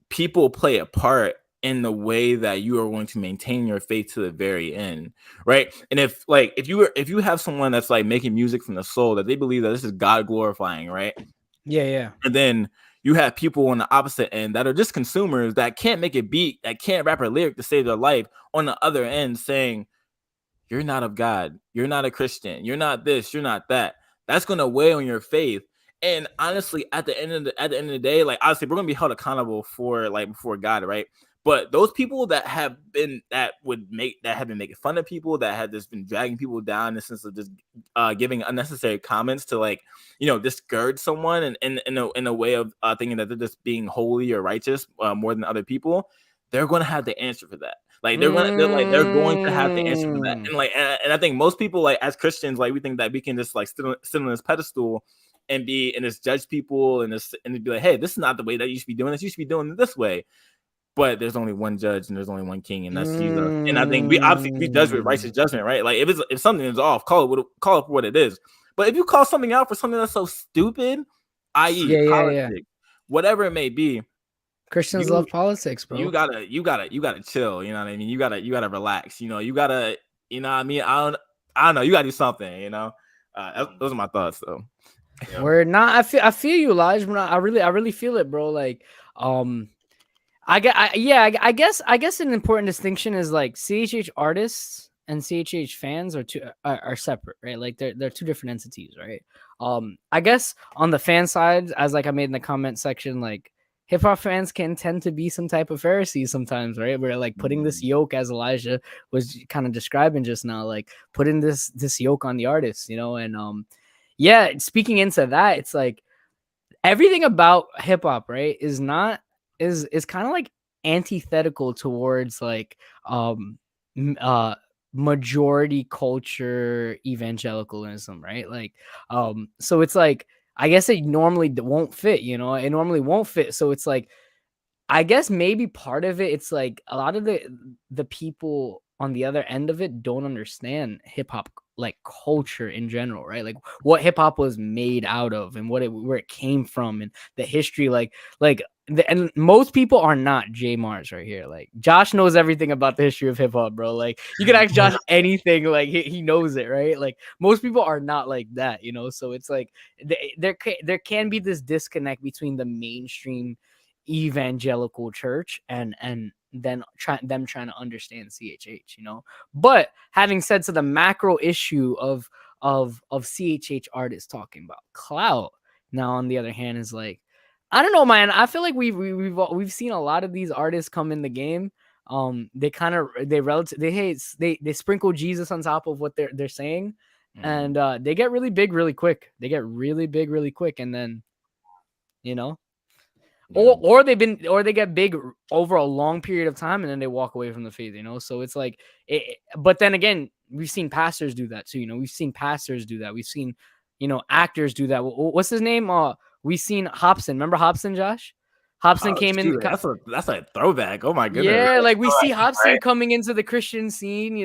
people play a part in the way that you are going to maintain your faith to the very end, right? And if you have someone that's like making music from the soul, that they believe that this is God glorifying, right? Yeah. And then you have people on the opposite end that are just consumers that can't make a beat, that can't rap a lyric to save their life, on the other end saying, you're not of God, you're not a Christian, you're not this, you're not that. That's going to weigh on your faith. And honestly, at the end of the day, like obviously we're going to be held accountable for like before God, right? But those people that have been making fun of people, that have just been dragging people down in the sense of just giving unnecessary comments to like discourage someone and in a way of thinking that they're just being holy or righteous more than other people, they're going to have the answer for that. Like they're going to have the answer for that. And like and I think most people, like as Christians, like we think that we can just like sit on this pedestal and just judge people and be like, hey, this is not the way that you should be doing this. You should be doing it this way. But there's only one judge and there's only one king, and that's Jesus. And I think we judge with righteous judgment, right? Like if something is off, call it for what it is. But if you call something out for something that's so stupid, i.e. politics, whatever it may be, Christians love politics, bro. You gotta chill. You know what I mean? You gotta relax. You gotta, you know what I mean? I don't know. You gotta do something. Those are my thoughts, though. Yeah. We're not. I feel you, Elijah. I really feel it, bro. Like, I guess an important distinction is like CHH artists and CHH fans are separate, right? Like they're two different entities, right? I guess on the fan side, as like I made in the comment section, like hip hop fans can tend to be some type of Pharisees sometimes, right? We're like putting this yoke, as Elijah was kind of describing just now, like putting this yoke on the artists, and yeah, speaking into that, it's like everything about hip hop, right, is kind of like antithetical towards like majority culture evangelicalism, right? Like so it's like I guess it normally won't fit, it normally won't fit. So it's like I guess maybe part of it's like a lot of the people on the other end of it don't understand hip hop like culture in general, right? Like what hip hop was made out of and where it came from and the history, and most people are not J Mars right here. Like Josh knows everything about the history of hip hop, bro. Like you can ask Josh anything, like he knows it, right? Like most people are not like that, So it's like there can be this disconnect between the mainstream evangelical church and then trying to understand CHH, But having said, to the macro issue of CHH artists talking about clout, now on the other hand is like, I don't know, man. I feel like we've seen a lot of these artists come in the game. They sprinkle Jesus on top of what they're saying, and they get really big really quick. And then or they get big over a long period of time and then they walk away from the faith, So it's like, but then again, we've seen pastors do that too. We've seen pastors do that. We've seen, actors do that. What's his name? We've seen Hobson. Remember Hobson, Josh? Hobson came in. That's a throwback. Oh my goodness. Yeah, like we see Hobson coming into the Christian scene.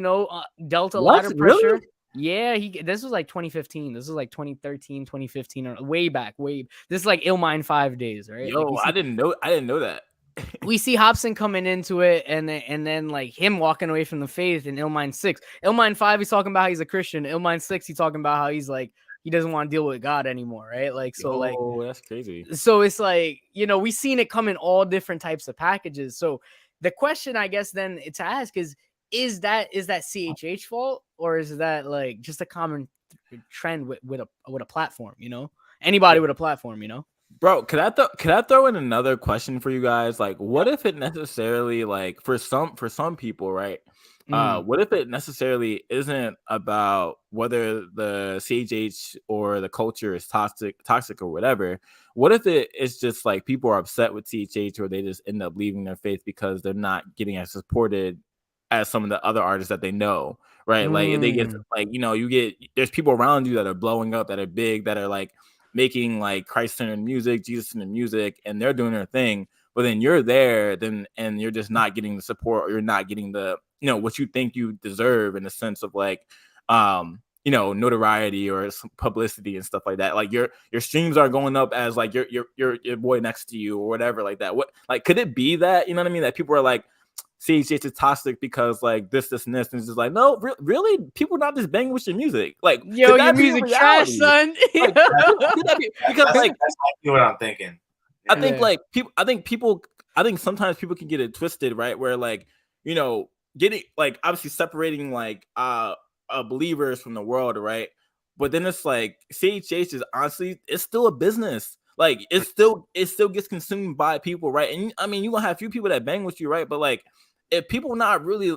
Dealt a lot of pressure. Really? Yeah, this was like 2015. This was like 2013, 2015, or way back. This is like Illmind 5 days, right? Like Yo, I didn't know that. we see Hobson coming into it, and then like him walking away from the faith in Illmind 6. Illmind 5, he's talking about how he's a Christian. Illmind 6, he's talking about how he's like he doesn't want to deal with God anymore, right? Like so, like that's crazy. So it's like, you know, we've seen it come in all different types of packages. So the question, I guess, then to ask is that CHH fault, or is that like just a common trend with a platform? You know, anybody with a platform, you know. Bro, could I throw in another question for you guys? Like, what if it necessarily, like, for some people, right? What if it necessarily isn't about whether the CHH or the culture is toxic or whatever? What if it is just like people are upset with CHH, or they just end up leaving their faith because they're not getting as supported as some of the other artists that they know, right? Like they get like, you know, there's people around you that are blowing up, that are big, that are like making like Christ-centered music, Jesus-centered music, and they're doing their thing. But then you're there, and you're just not getting the support, or you're not getting the, you know, what you think you deserve in the sense of like, you know, notoriety or some publicity and stuff like that. Like your streams are going up as like your boy next to you or whatever like that. What, like, could it be that, you know what I mean, that people are like, CHH is toxic because like this and this, and it's just like, no, really, people not just banging with your music. Like, yo, your music trash, son. Like, because like that's what I'm thinking. I think like people, I think sometimes people can get it twisted, right? Where like, you know, getting like obviously separating like believers from the world, right? But then it's like CHH is honestly, it's still a business. Like it still gets consumed by people, right? And I mean, you gonna have a few people that bang with you, right? But like, if not really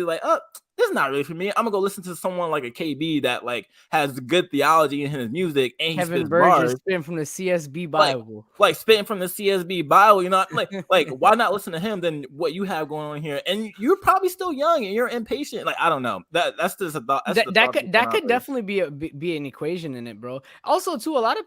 like, oh, this is not really for me, I'm gonna go listen to someone like a KB that like has good theology in his music, and Kevin Burgess spitting from the CSB Bible, like spitting from the CSB Bible, you know, like why not listen to him than what you have going on here? And you're probably still young and you're impatient. Like, I don't know. That's just a thought. That could definitely be an equation in it, bro. Also, too, a lot of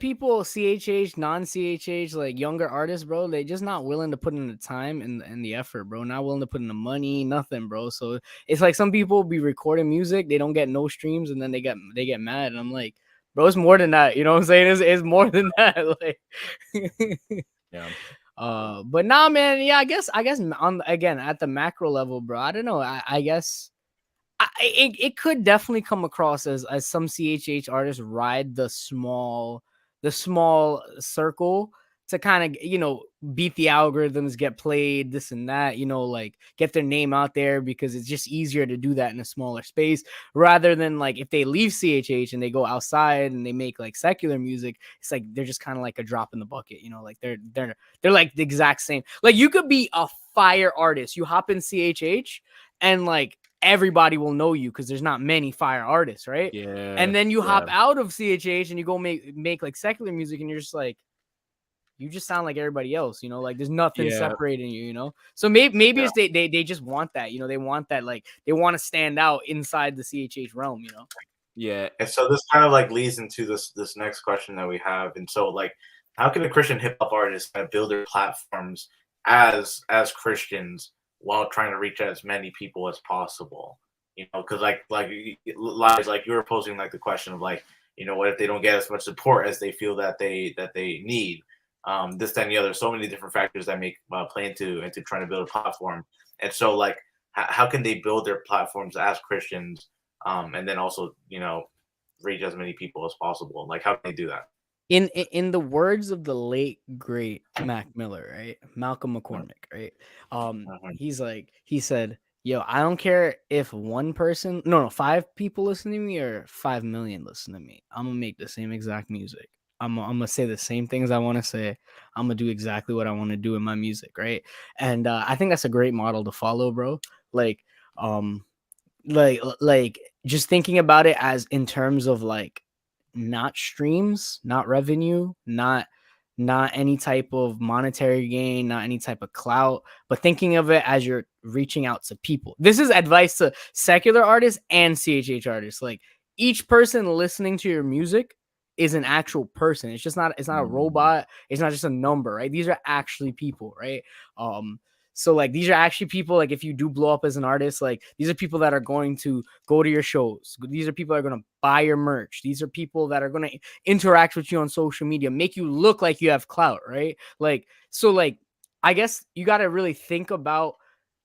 people CHH, non-CHH, like younger artists, bro, they just not willing to put in the time and the effort, bro. Not willing to put in the money, nothing, bro. So it's like some people be recording music, they don't get no streams, and then they get mad, and I'm like, bro, it's more than that. You know what I'm saying? It's more than that. Like, yeah. But nah, man. Yeah, I guess on again at the macro level, bro. I don't know. I guess it could definitely come across as some CHH artists ride the small circle to kind of, you know, beat the algorithms, get played, this and that, you know, like get their name out there, because it's just easier to do that in a smaller space, rather than like if they leave CHH and they go outside and they make like secular music, it's like they're just kind of like a drop in the bucket, you know, like they're like the exact same. Like you could be a fire artist, you hop in CHH and like everybody will know you because there's not many fire artists, right? Yeah. And then you hop out of CHH and you go make like secular music, and you're just like, you just sound like everybody else, you know, like there's nothing separating you, you know? So maybe it's they just want that, you know, they want that, like they want to stand out inside the CHH realm, you know? Yeah. And so this kind of like leads into this next question that we have. And so like, how can a Christian hip hop artist kind of build their platforms as Christians while trying to reach as many people as possible? You know, because like you were posing like the question of like, you know, what if they don't get as much support as they feel that they need? This, that, and the other. So many different factors that make play into trying to build a platform. And so like, how can they build their platforms as Christians, and then also, you know, reach as many people as possible? Like, how can they do that? In the words of the late great Mac Miller, right? Malcolm McCormick, right? He said, yo, I don't care if one person, no, 5 people listen to me or 5 million listen to me. I'm gonna make the same exact music. I'm gonna say the same things I want to say. I'm gonna do exactly what I want to do in my music, right? And I think that's a great model to follow, bro. Like just thinking about it as in terms of like not streams, not revenue, not any type of monetary gain, not any type of clout, but thinking of it as you're reaching out to people. This is advice to secular artists and CHH artists. Like each person listening to your music is an actual person. It's not a robot. It's not just a number, right? These are actually people, right? So like these are actually people, like if you do blow up as an artist, like these are people that are going to go to your shows. These are people that are going to buy your merch. These are people that are going to interact with you on social media, make you look like you have clout, right? Like, so like, I guess you got to really think about,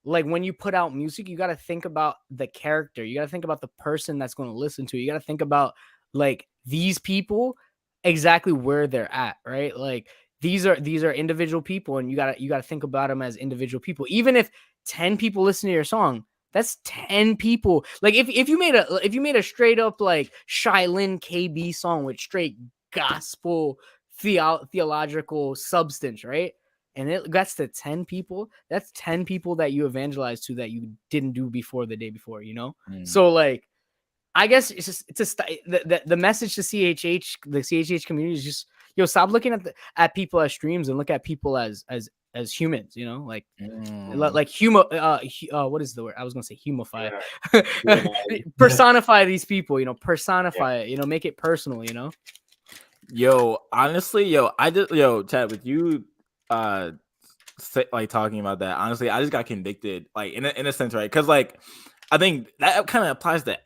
like when you put out music, you got to think about the character. You got to think about the person that's going to listen to it. You got to think about like these people exactly where they're at, right? Like these are individual people, and you gotta think about them as individual people. Even if 10 people listen to your song, that's 10 people. Like if you made a straight up like Shylin KB song with straight gospel theological substance, right? And it gets to 10 people, that's 10 people that you evangelized to that you didn't do before the day before, you know? So like I guess it's just the message to CHH, the CHH community is just, yo, stop looking at people as streams and look at people as humans, you know, like what is the word? I was gonna say humify. Yeah. Personify these people, you know, personify it, you know, make it personal, you know. Yo, honestly, Chad, with you like talking about that, honestly, I just got convicted, like in a sense, right? Because like I think that kind of applies to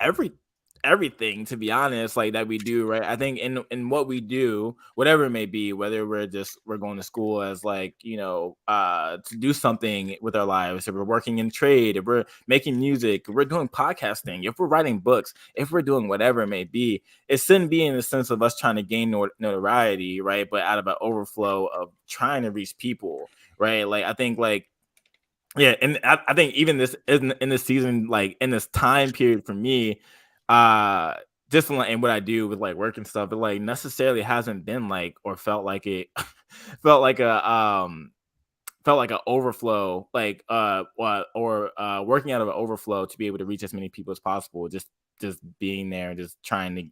everything, to be honest, like that we do, right? I think in what we do, whatever it may be, whether we're going to school as like, you know, to do something with our lives, if we're working in trade, if we're making music, if we're doing podcasting, if we're writing books, if we're doing whatever it may be, it shouldn't be in the sense of us trying to gain notoriety, right? But out of an overflow of trying to reach people, right? Like I think like, yeah, and I think even this in this season, like in this time period for me, just like and what I do with like work and stuff, it like necessarily hasn't been like or felt like it felt like a overflow, like or working out of an overflow to be able to reach as many people as possible, just being there and just trying to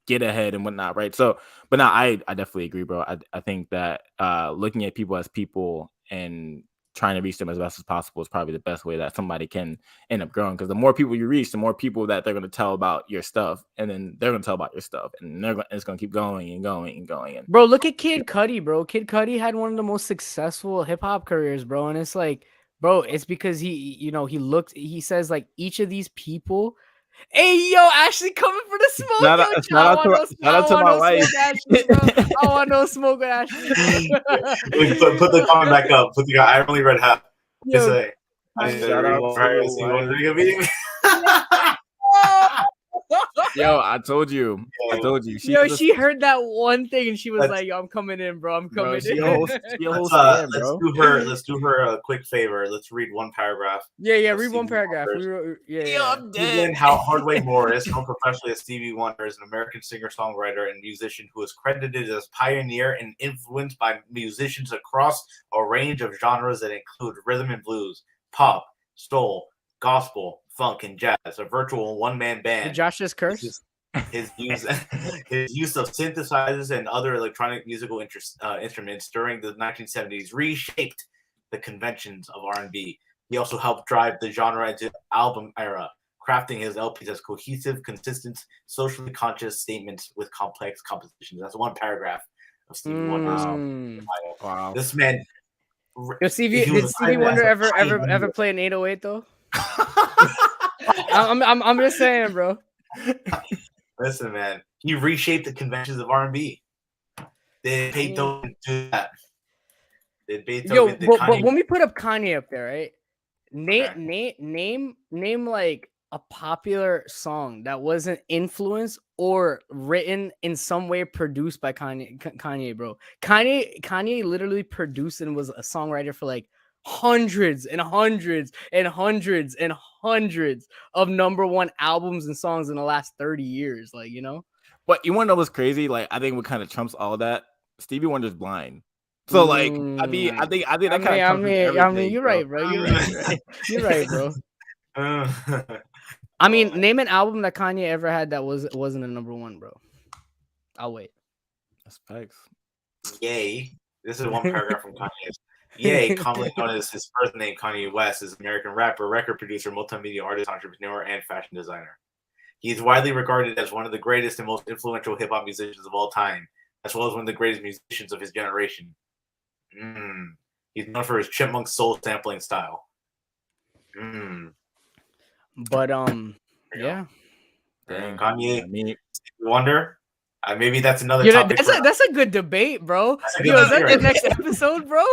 get ahead and whatnot, right? So, but now I definitely agree, bro. I think that looking at people as people and trying to reach them as best as possible is probably the best way that somebody can end up growing. Because the more people you reach, the more people that they're going to tell about your stuff, and then they're going to tell about your stuff, and it's going to keep going and going and going. And bro, look at Kid Cudi, bro. Kid Cudi had one of the most successful hip hop careers, bro. And it's like, bro, it's because he says like each of these people. Hey, yo, Ashley coming for the smoke. Shout out to my wife. Ashley, bro. I want no smoke with Ashley. Put the comment back up. I only read half. Yo, shout out to Yo, I told you. She heard that one thing and she was like, "Yo, I'm coming in, bro. I'm coming in." Let's do her a quick favor. Let's read one paragraph. Yeah. Read one paragraph. I'm dead. Hardway Morris, known professionally as Stevie Wonder, is an American singer-songwriter and musician who is credited as pioneer and influenced by musicians across a range of genres that include rhythm and blues, pop, soul, gospel, funk, and jazz. A virtual one-man band. Did Josh just curse? His use of synthesizers and other electronic musical instruments during the 1970s reshaped the conventions of R&B. He also helped drive the genre into album era, crafting his LPs as cohesive, consistent, socially conscious statements with complex compositions. That's one paragraph of Stevie Wonder's. Wow. This man. Did Stevie Wonder ever play an 808 though? I'm just saying, bro. Listen, man, he reshaped the conventions of R&B. Did Beethoven do that? But when we put up Kanye up there, right? Name like a popular song that wasn't influenced or written in some way produced by Kanye, bro. Kanye literally produced and was a songwriter for like hundreds and hundreds and hundreds and hundreds of #1 albums and songs in the last 30 years, like, you know. But you want to know what's crazy? Like, I think what kind of trumps all that, Stevie Wonder's blind. So like, I think that kind of. I mean, you're right, bro. You're right, bro. I mean, name an album that Kanye ever had that wasn't a #1, bro. I'll wait. That's facts. Yay! This is one paragraph from Kanye's. Ye, commonly known as his first name, Kanye West, is an American rapper, record producer, multimedia artist, entrepreneur, and fashion designer. He is widely regarded as one of the greatest and most influential hip-hop musicians of all time, as well as one of the greatest musicians of his generation. He's known for his chipmunk soul sampling style. But yeah. Dang. Kanye, I mean, Wonder. Maybe that's another You know, topic. that's a good debate, bro. That's a Yo, good is that the debate. next episode, bro?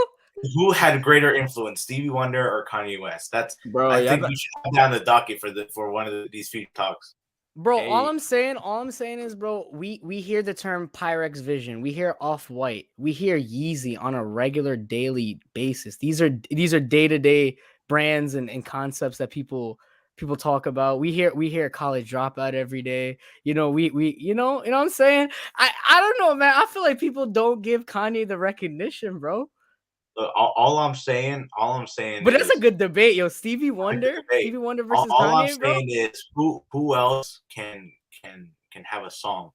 Who had greater influence, Stevie Wonder or Kanye West? bro, I think we should have down the docket for one of these future talks. Bro, Hey. all I'm saying is, bro, we hear the term Pyrex Vision, we hear Off-White, we hear Yeezy on a regular daily basis. These are day-to-day brands and concepts that people talk about. We hear College Dropout every day. You know, we you know what I'm saying? I don't know, man. I feel like people don't give Kanye the recognition, bro. All I'm saying But is that's a good debate, yo. Stevie Wonder versus all Kanye, I'm bro. saying is who else can have a song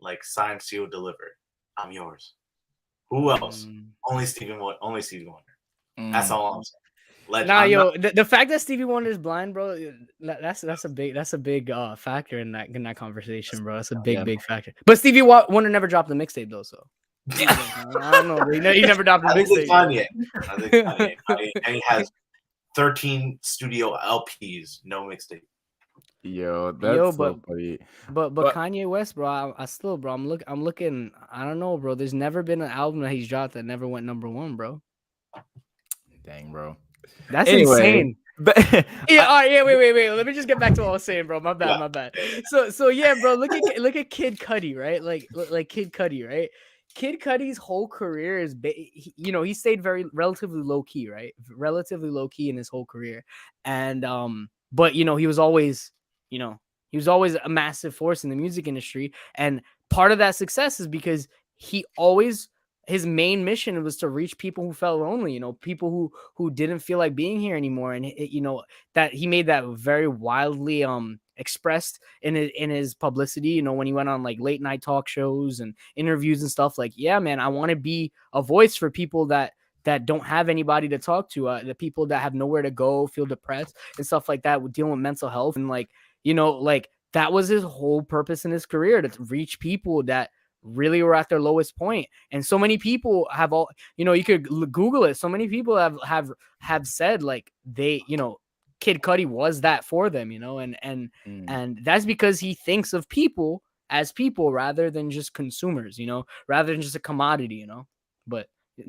like Signed, Sealed, Delivered? I'm yours. Who else? Only Stevie Wonder. That's all I'm saying. Yo, the fact that Stevie Wonder is blind, bro, that's a big factor in that conversation, bro. That's a big factor. But Stevie Wonder never dropped the mixtape though, so I don't know. He never dropped the mixtape. I think Kanye, and he has 13 studio LPs, no mixtape. Yo, that's so funny. But Kanye West, bro, I still, bro, I'm looking. I don't know, bro. There's never been an album that he's dropped that never went #1, bro. Dang, bro. That's insane. Wait. Let me just get back to what I was saying, bro. My bad. So yeah, bro. Look at Kid Cudi, right? Like Kid Cudi, right? Kid Cudi's whole career is, he stayed relatively low key, right? Relatively low key in his whole career, and but he was always, a massive force in the music industry, and part of that success is because his main mission was to reach people who felt lonely, people who didn't feel like being here anymore. And, that he made that very wildly expressed in his publicity, when he went on like late night talk shows and interviews and stuff. Like, yeah, man, I want to be a voice for people that don't have anybody to talk to, the people that have nowhere to go, feel depressed and stuff like that, with dealing with mental health. And that was his whole purpose in his career, to reach people that really were at their lowest point. And so many people have you could Google it. So many people have said like they, Kid Cudi was that for them, and that's because he thinks of people as people rather than just consumers, rather than just a commodity, But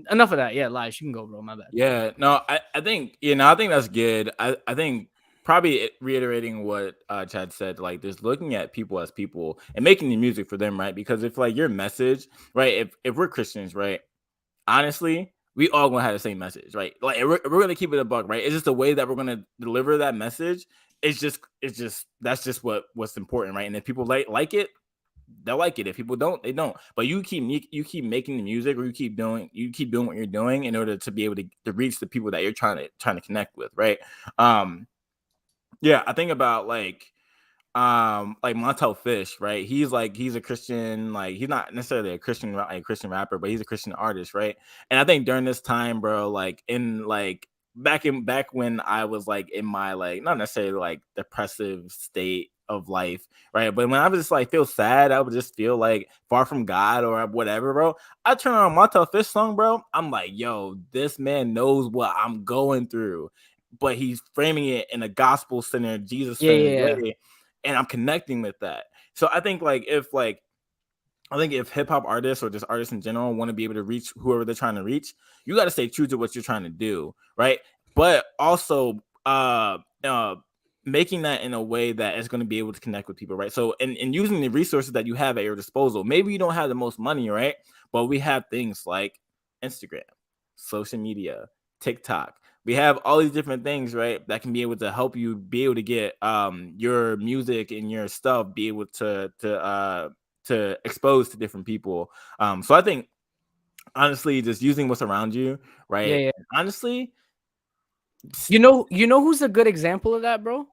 enough of that. Yeah, Lige, you can go, bro. My bad. Yeah, no, I think, I think that's good. I think probably reiterating what Chad said, like just looking at people as people and making the music for them, right? Because if like your message, right, if we're Christians, right, honestly, we all gonna have the same message, right? Like if we're gonna keep it a buck, right? It's just the way that we're gonna deliver that message. It's just that's just what's important, right? And if people like it, they'll like it. If people don't, they don't. But you keep making the music, or you keep doing what you're doing in order to be able to reach the people that you're trying to connect with, right? Yeah, I think about like Montel Fish, right? He's a Christian, like he's not necessarily a Christian rapper, but he's a Christian artist, right? And I think during this time, bro, like in like back when I was like in my like not necessarily like depressive state of life, right? But when I was just like feel sad, I would just feel like far from God or whatever, bro. I turn on Montel Fish song, bro. I'm like, yo, this man knows what I'm going through, but he's framing it in a gospel centered, Jesus centered way, and I'm connecting with that. So I think if hip hop artists or just artists in general want to be able to reach whoever they're trying to reach, you got to stay true to what you're trying to do, right? But also making that in a way that it's going to be able to connect with people, right? So and using the resources that you have at your disposal. Maybe you don't have the most money, right? But we have things like Instagram, social media, TikTok. We have all these different things, right, that can be able to help you be able to get your music and your stuff be able to expose to different people. So I think honestly, just using what's around you, right? Yeah. Honestly, you know who's a good example of that, bro?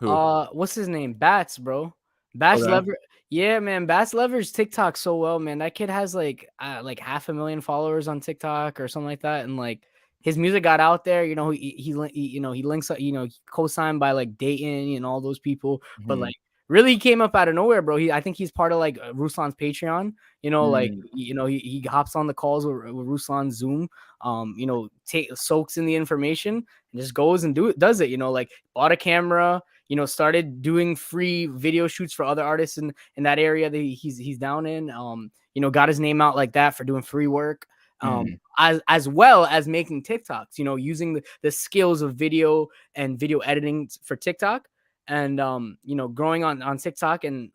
who? What's his name? Bats, bro. Bats Okay. Lever. Yeah, man. Bats leveraged TikTok so well, man. That kid has like 500,000 followers on TikTok or something like that, and like his music got out there. He links up. He co-signed by like Dayton and all those people. But like really came up out of nowhere, bro. I think he's part of like Ruslan's Patreon. Like he hops on the calls with Ruslan Zoom. Soaks in the information and just goes and does it. Like bought a camera. Started doing free video shoots for other artists in that area that he's down in. Got his name out like that for doing free work. As well as making TikToks, using the skills of video and video editing for TikTok. And growing on TikTok, and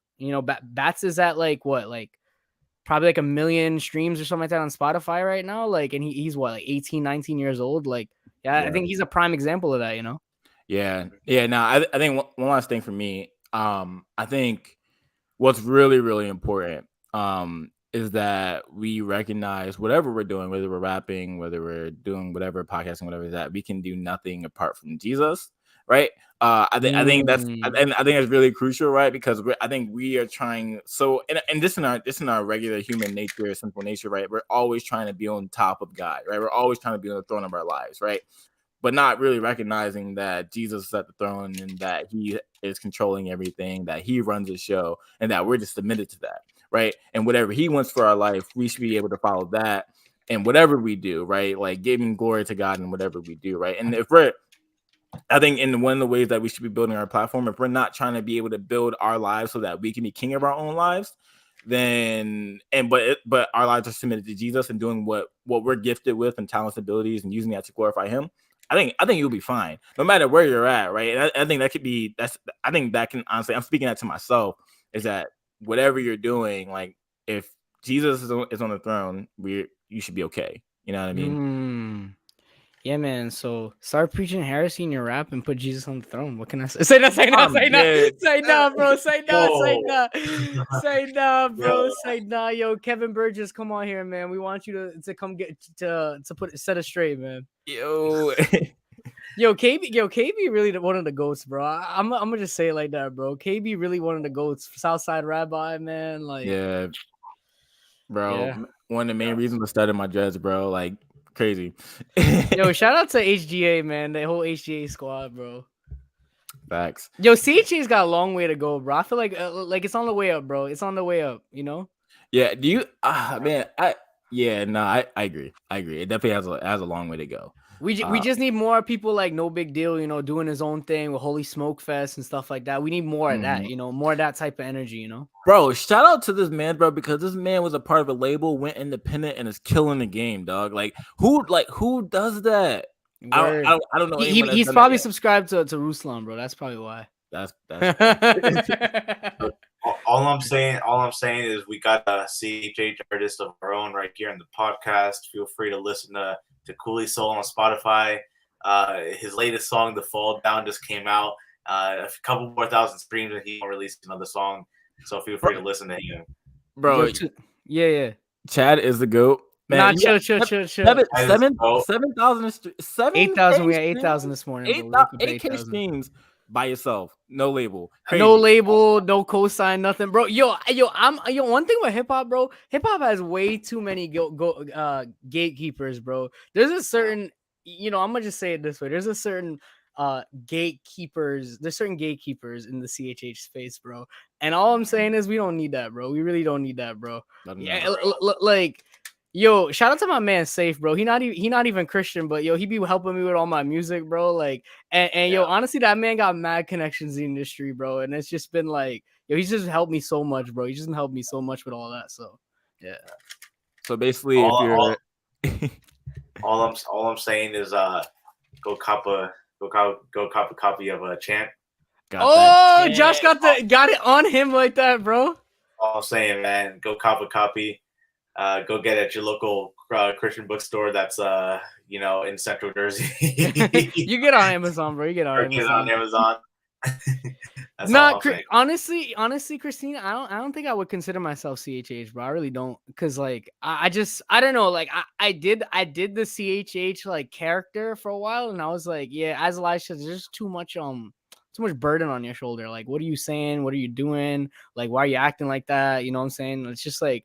Bats is at like probably like 1 million streams or something like that on Spotify right now. Like, and he's what, like 18, 19 years old. Like, yeah, I think he's a prime example of that, Yeah. No, I think one last thing for me. I think what's really, really important is that we recognize whatever we're doing, whether we're rapping, whether we're doing whatever, podcasting, whatever, that we can do nothing apart from Jesus, right? I think that's really crucial, right? Because I think we are trying. So, and this in our regular human nature, simple nature, right? We're always trying to be on top of God, right? We're always trying to be on the throne of our lives, right? But not really recognizing that Jesus is at the throne and that he is controlling everything, that he runs the show, and that we're just submitted to that, right? And whatever he wants for our life, we should be able to follow that and whatever we do, right? Like giving glory to God in whatever we do, right? And I think in one of the ways that we should be building our platform, if we're not trying to be able to build our lives so that we can be king of our own lives, but our lives are submitted to Jesus and doing what we're gifted with and talents, abilities, and using that to glorify him, I think you'll be fine no matter where you're at, right? And I think that could be I think that can honestly, I'm speaking that to myself, is that whatever you're doing, like if Jesus is on the throne, you should be okay. You know what I mean? Yeah, man. So start preaching heresy in your rap and put Jesus on the throne. What can I say? Say no, bro. Say no. Yo, Kevin Burgess, come on here, man. We want you to come to set us straight, man. Yo, KB really one of the goats, bro. I'm gonna just say it like that, bro. KB really one of the goats. Southside Rabbi, man. Like, yeah, bro. Yeah. One of the main reasons I started my dreads, bro. Like, crazy. Yo, shout out to HGA, man. The whole HGA squad, bro. Facts. Yo, CHH's got a long way to go, bro. I feel like it's on the way up, bro. It's on the way up, Yeah. Do you? Man, I agree. It definitely has a long way to go. We just need more people like No Big Deal, doing his own thing with Holy Smoke Fest and stuff like that. We need more of that, more of that type of energy, Bro, shout out to this man, bro, because this man was a part of a label, went independent, and is killing the game, dog. Like who does that? I don't know. He's probably subscribed to Ruslan, bro. That's probably why. That's all I'm saying is we got a CHH artist of our own right here in the podcast. Feel free to listen to Cooley Soul on Spotify. His latest song, The Fall Down, just came out. A couple more thousand streams, and he released another song. So feel free to listen to him. Bro, yeah. Chad is the GOAT. Man, chill. 7,000. 8,000. We had 8,000 this morning. 8K streams by yourself, no label. Crazy. No label, no cosign, nothing, bro. Yo. One thing with hip hop, bro. Hip hop has way too many gatekeepers, bro. There's a certain, I'm gonna just say it this way. There's a certain gatekeepers. There's certain gatekeepers in the CHH space, bro. And all I'm saying is we don't need that, bro. We really don't need that, bro. Yeah, like. Yo, shout out to my man Safe, bro. He not even Christian, but yo, he be helping me with all my music, bro. Like, and yo, honestly, that man got mad connections in the industry, bro. And it's just been like, yo, he's just helped me so much, bro. He's just helped me so much with all that. So, yeah. So basically, all I'm saying is, go cop a copy of Chant. Josh got it on him like that, bro. All I'm saying, man, go cop a copy. Go get it at your local Christian bookstore that's in Central Jersey. You get on Amazon, bro. You get on Amazon. That's not honestly, Christine. I don't think I would consider myself CHH, bro. I really don't, because like I don't know. Like I did the CHH like character for a while, and I was like, yeah, as Elijah said, there's just too much burden on your shoulder. Like, what are you saying? What are you doing? Like, why are you acting like that? You know what I'm saying? It's just like.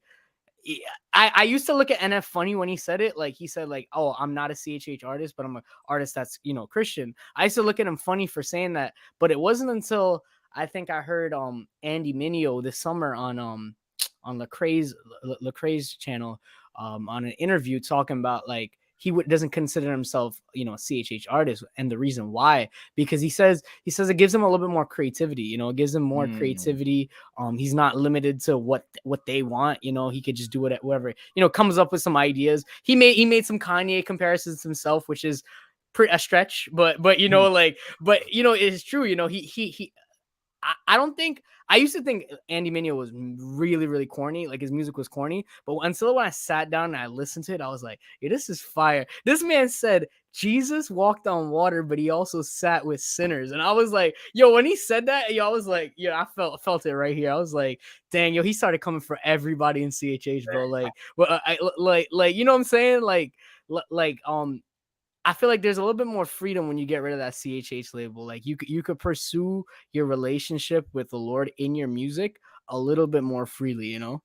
I used to look at NF funny when he said it. Like he said, like, oh, I'm not a CHH artist, but I'm an artist that's Christian. I used to look at him funny for saying that, but it wasn't until I think I heard Andy Mineo this summer on Lecrae's channel on an interview talking about like doesn't consider himself, you know, a CHH artist, and the reason why, because he says it gives him a little bit more creativity, you know, it gives him more creativity. He's not limited to what they want, you know, he could just do it at whatever, you know, comes up with some ideas. He made some Kanye comparisons himself, which is a stretch, but you know, like, but you know, it's true, you know, he I don't think, I used to think Andy Mineo was really, really corny. Like his music was corny. But until when I sat down and I listened to it, I was like, yeah, this is fire. This man said Jesus walked on water, but he also sat with sinners. And I was like, yo, when he said that, yo, I was like, yeah, I felt it right here. I was like, dang, yo, he started coming for everybody in CHH, bro. Like, well, like, you know what I'm saying? I feel like there's a little bit more freedom when you get rid of that CHH label. Like you could pursue your relationship with the Lord in your music a little bit more freely, you know?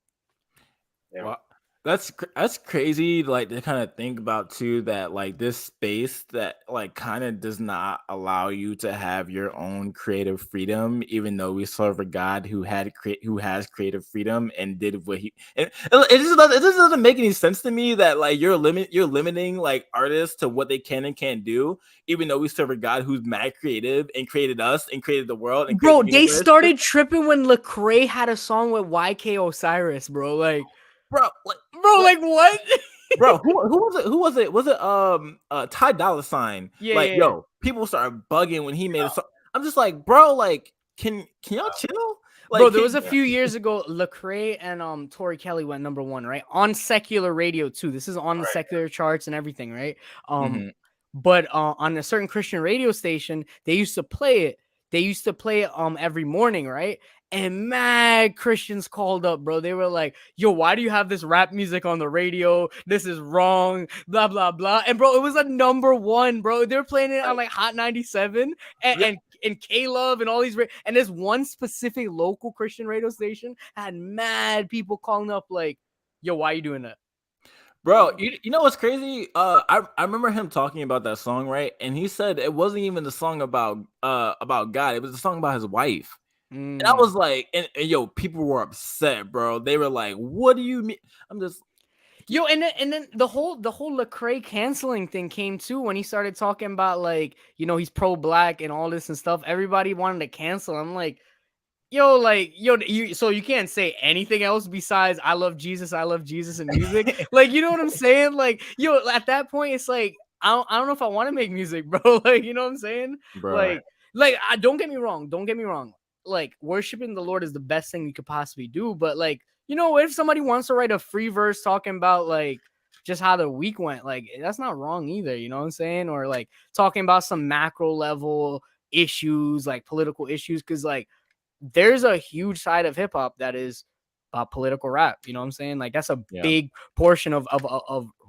Yeah. Well, that's crazy, like, to kind of think about too, that like this space that like kind of does not allow you to have your own creative freedom, even though we serve a God who has creative freedom and did what he, and it just doesn't make any sense to me that like you're limiting like artists to what they can and can't do, even though we serve a God who's mad creative and created us and created the world and Bro, created the they universe. started tripping when Lecrae had a song with YK Osiris, bro. Like, Bro, like what? Bro, who was it? Who was it? Was it Ty Dolla $ign? Yeah, Like, yeah. yo, people started bugging when he made a song. I'm just like, bro, like, can y'all chill? Like, Bro, there was a few years ago, Lecrae and Tori Kelly went #1, right? On secular radio too. This is on the secular charts and everything, right? But on a certain Christian radio station, they used to play it. They used to play it every morning, right? And mad Christians called up, bro. They were like, yo, why do you have this rap music on the radio? This is wrong, blah, blah, blah. And bro, it was a #1, bro. They were playing it on like Hot 97 and K-Love and all these, and this one specific local Christian radio station had mad people calling up like, yo, why are you doing that? Bro, you know what's crazy? I remember him talking about that song, right? And he said it wasn't even the song about God. It was a song about his wife. And I was like, and yo, people were upset, bro. They were like, "What do you mean?" I'm just, yo, and then the whole Lecrae canceling thing came too when he started talking about like, you know, he's pro-black and all this and stuff. Everybody wanted to cancel. I'm like, yo, so you can't say anything else besides I love Jesus in music. Like, you know what I'm saying? Like, yo, at that point, it's like I don't know if I want to make music, bro. Like, you know what I'm saying? bro. Like, don't get me wrong. Like, worshiping the Lord is the best thing you could possibly do. But like, you know, if somebody wants to write a free verse talking about like just how the week went, like that's not wrong either. You know what I'm saying? Or like talking about some macro level issues, like political issues, because like there's a huge side of hip hop that is political rap. You know what I'm saying? Like that's a big portion of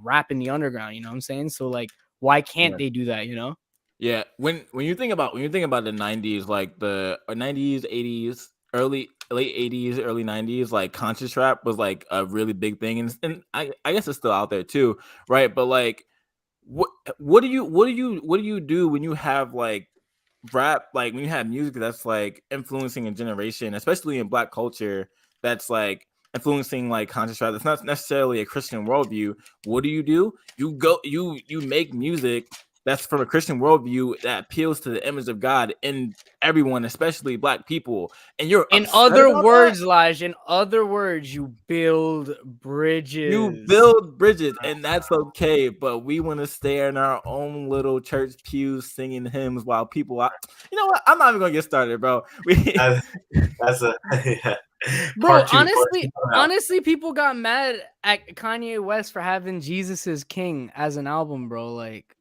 rap in the underground. You know what I'm saying? So like, why can't they do that? You know? Yeah, when you think about the 90s, like the 90s, 80s, late 80s, early 90s, like conscious rap was like a really big thing, and I guess it's still out there too, right? But like, what do you do when you have like rap, like when you have music that's like influencing a generation, especially in Black culture, that's like influencing like conscious rap, that's not necessarily a Christian worldview? What do? You make music that's from a Christian worldview that appeals to the image of God in everyone, especially Black people. And you're in other words, Laj, in other words, you build bridges. You build bridges, and that's okay. But we want to stay in our own little church pews singing hymns while people out. You know what? I'm not even gonna get started, bro. That's a yeah. Bro, honestly, people got mad at Kanye West for having Jesus is King as an album, bro. Like,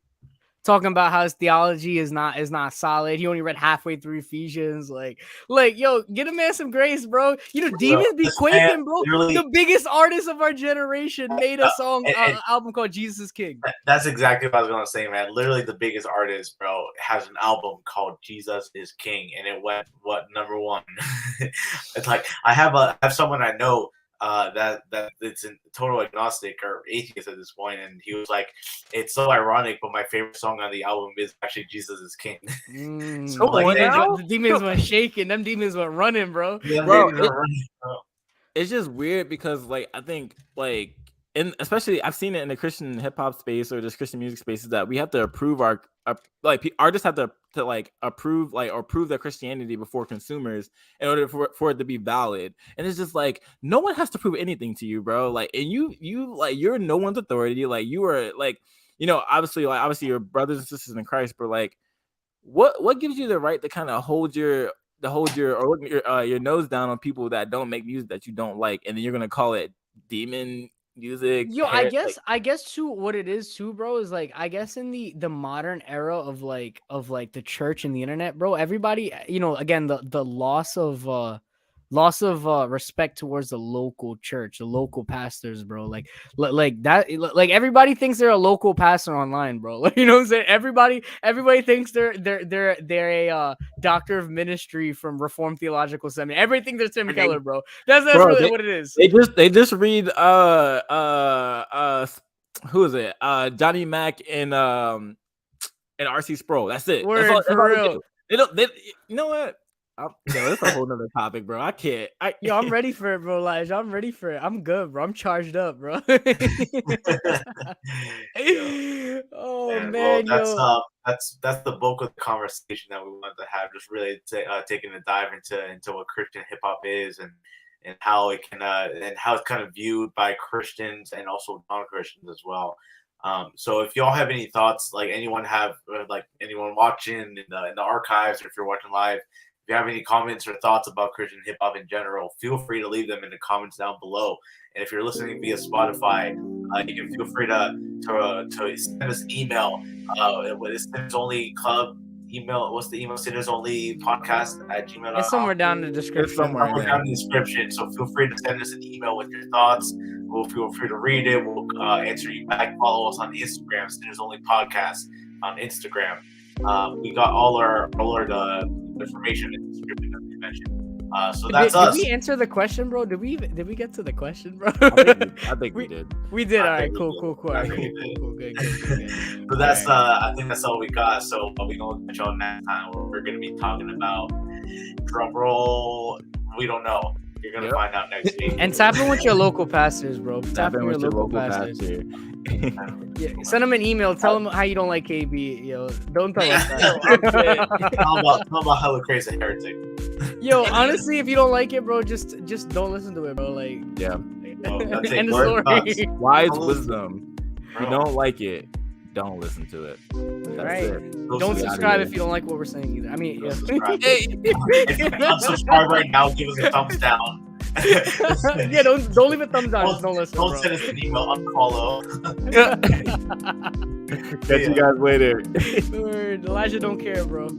talking about how his theology is not solid. He only read halfway through Ephesians. Like, yo, get a man some grace, bro. You know, demons be quaking, bro. The biggest artist of our generation made a song, album called Jesus is King. That's exactly what I was gonna say, man. Literally, the biggest artist, bro, has an album called Jesus is King, and it went #1. It's like I have someone I know. that it's a total agnostic or atheist at this point, and he was like, "It's so ironic, but my favorite song on the album is actually Jesus is King." So like the demons went shaking, them demons went running, bro. Bro, it's just weird because like I think like. And especially, I've seen it in the Christian hip hop space or just Christian music spaces that we have to approve our like artists have to like approve like or prove their Christianity before consumers in order for it to be valid. And it's just like no one has to prove anything to you, bro. Like, and you like you're no one's authority. Like you are like obviously your brothers and sisters in Christ, but like what gives you the right to kind of hold your nose down on people that don't make music that you don't like, and then you're gonna call it demon music? Yo, I guess too what it is too, bro, is like I guess in the modern era of like the church and the internet, bro, everybody, again, the loss of respect towards the local church, the local pastors, bro, like that, like everybody thinks they're a local pastor online, bro. Like, you know what I'm saying? Everybody thinks they're a doctor of ministry from Reformed Theological Seminary. Everybody thinks they're Tim Keller, bro. That's really what it is. They just read who is it? Johnny Mac and RC Sproul. That's it. Word, that's for real. They don't. You know what? That's a whole nother topic, bro. I can't. I'm ready for it, bro. Elijah, I'm ready for it. I'm good, bro. I'm charged up, bro. Man, well, that's the bulk of the conversation that we wanted to have. Just really taking a dive into what Christian hip hop is and how it can and how it's kind of viewed by Christians and also non-Christians as well. So if y'all have any thoughts, like anyone watching in the archives, or if you're watching live, if you have any comments or thoughts about Christian hip hop in general, feel free to leave them in the comments down below. And if you're listening via Spotify, you can feel free to send us an email. With Sinners Only Club email. What's the email? SinnersOnlyPodcast@gmail.com. It's somewhere down in the description. It's somewhere down in the description. So feel free to send us an email with your thoughts. We'll feel free to read it. We'll answer you back. Follow us on Instagram, SinnersOnlyPodcast on Instagram. We got all our information in the description that we mentioned. So that's us. Did we answer the question, bro? Did we get to the question, bro? I think we did. We did. All right, cool. Right, cool. Good. So that's I think that's all we got. So we're gonna catch y'all next time where we're gonna be talking about drum roll. We don't know. You're gonna find out next week. And tap in with your local pastors, bro. Tap in with your local pastor. Yeah, send them an email. Tell them how you don't like KB. Yo, don't tell us that. How about Hella Crazy Heretic? Yo, honestly, if you don't like it, bro, just don't listen to it, bro. Like, yeah. End of story. Wise wisdom. If you don't like it, don't listen to it. That's right. it. Don't subscribe if you don't like what we're saying either. I mean, yeah. If you're not subscribed right now, give us a thumbs down. Yeah, don't leave a thumbs down. Just don't listen. Don't send us an email. Unfollow. Catch you guys later. Elijah don't care, bro.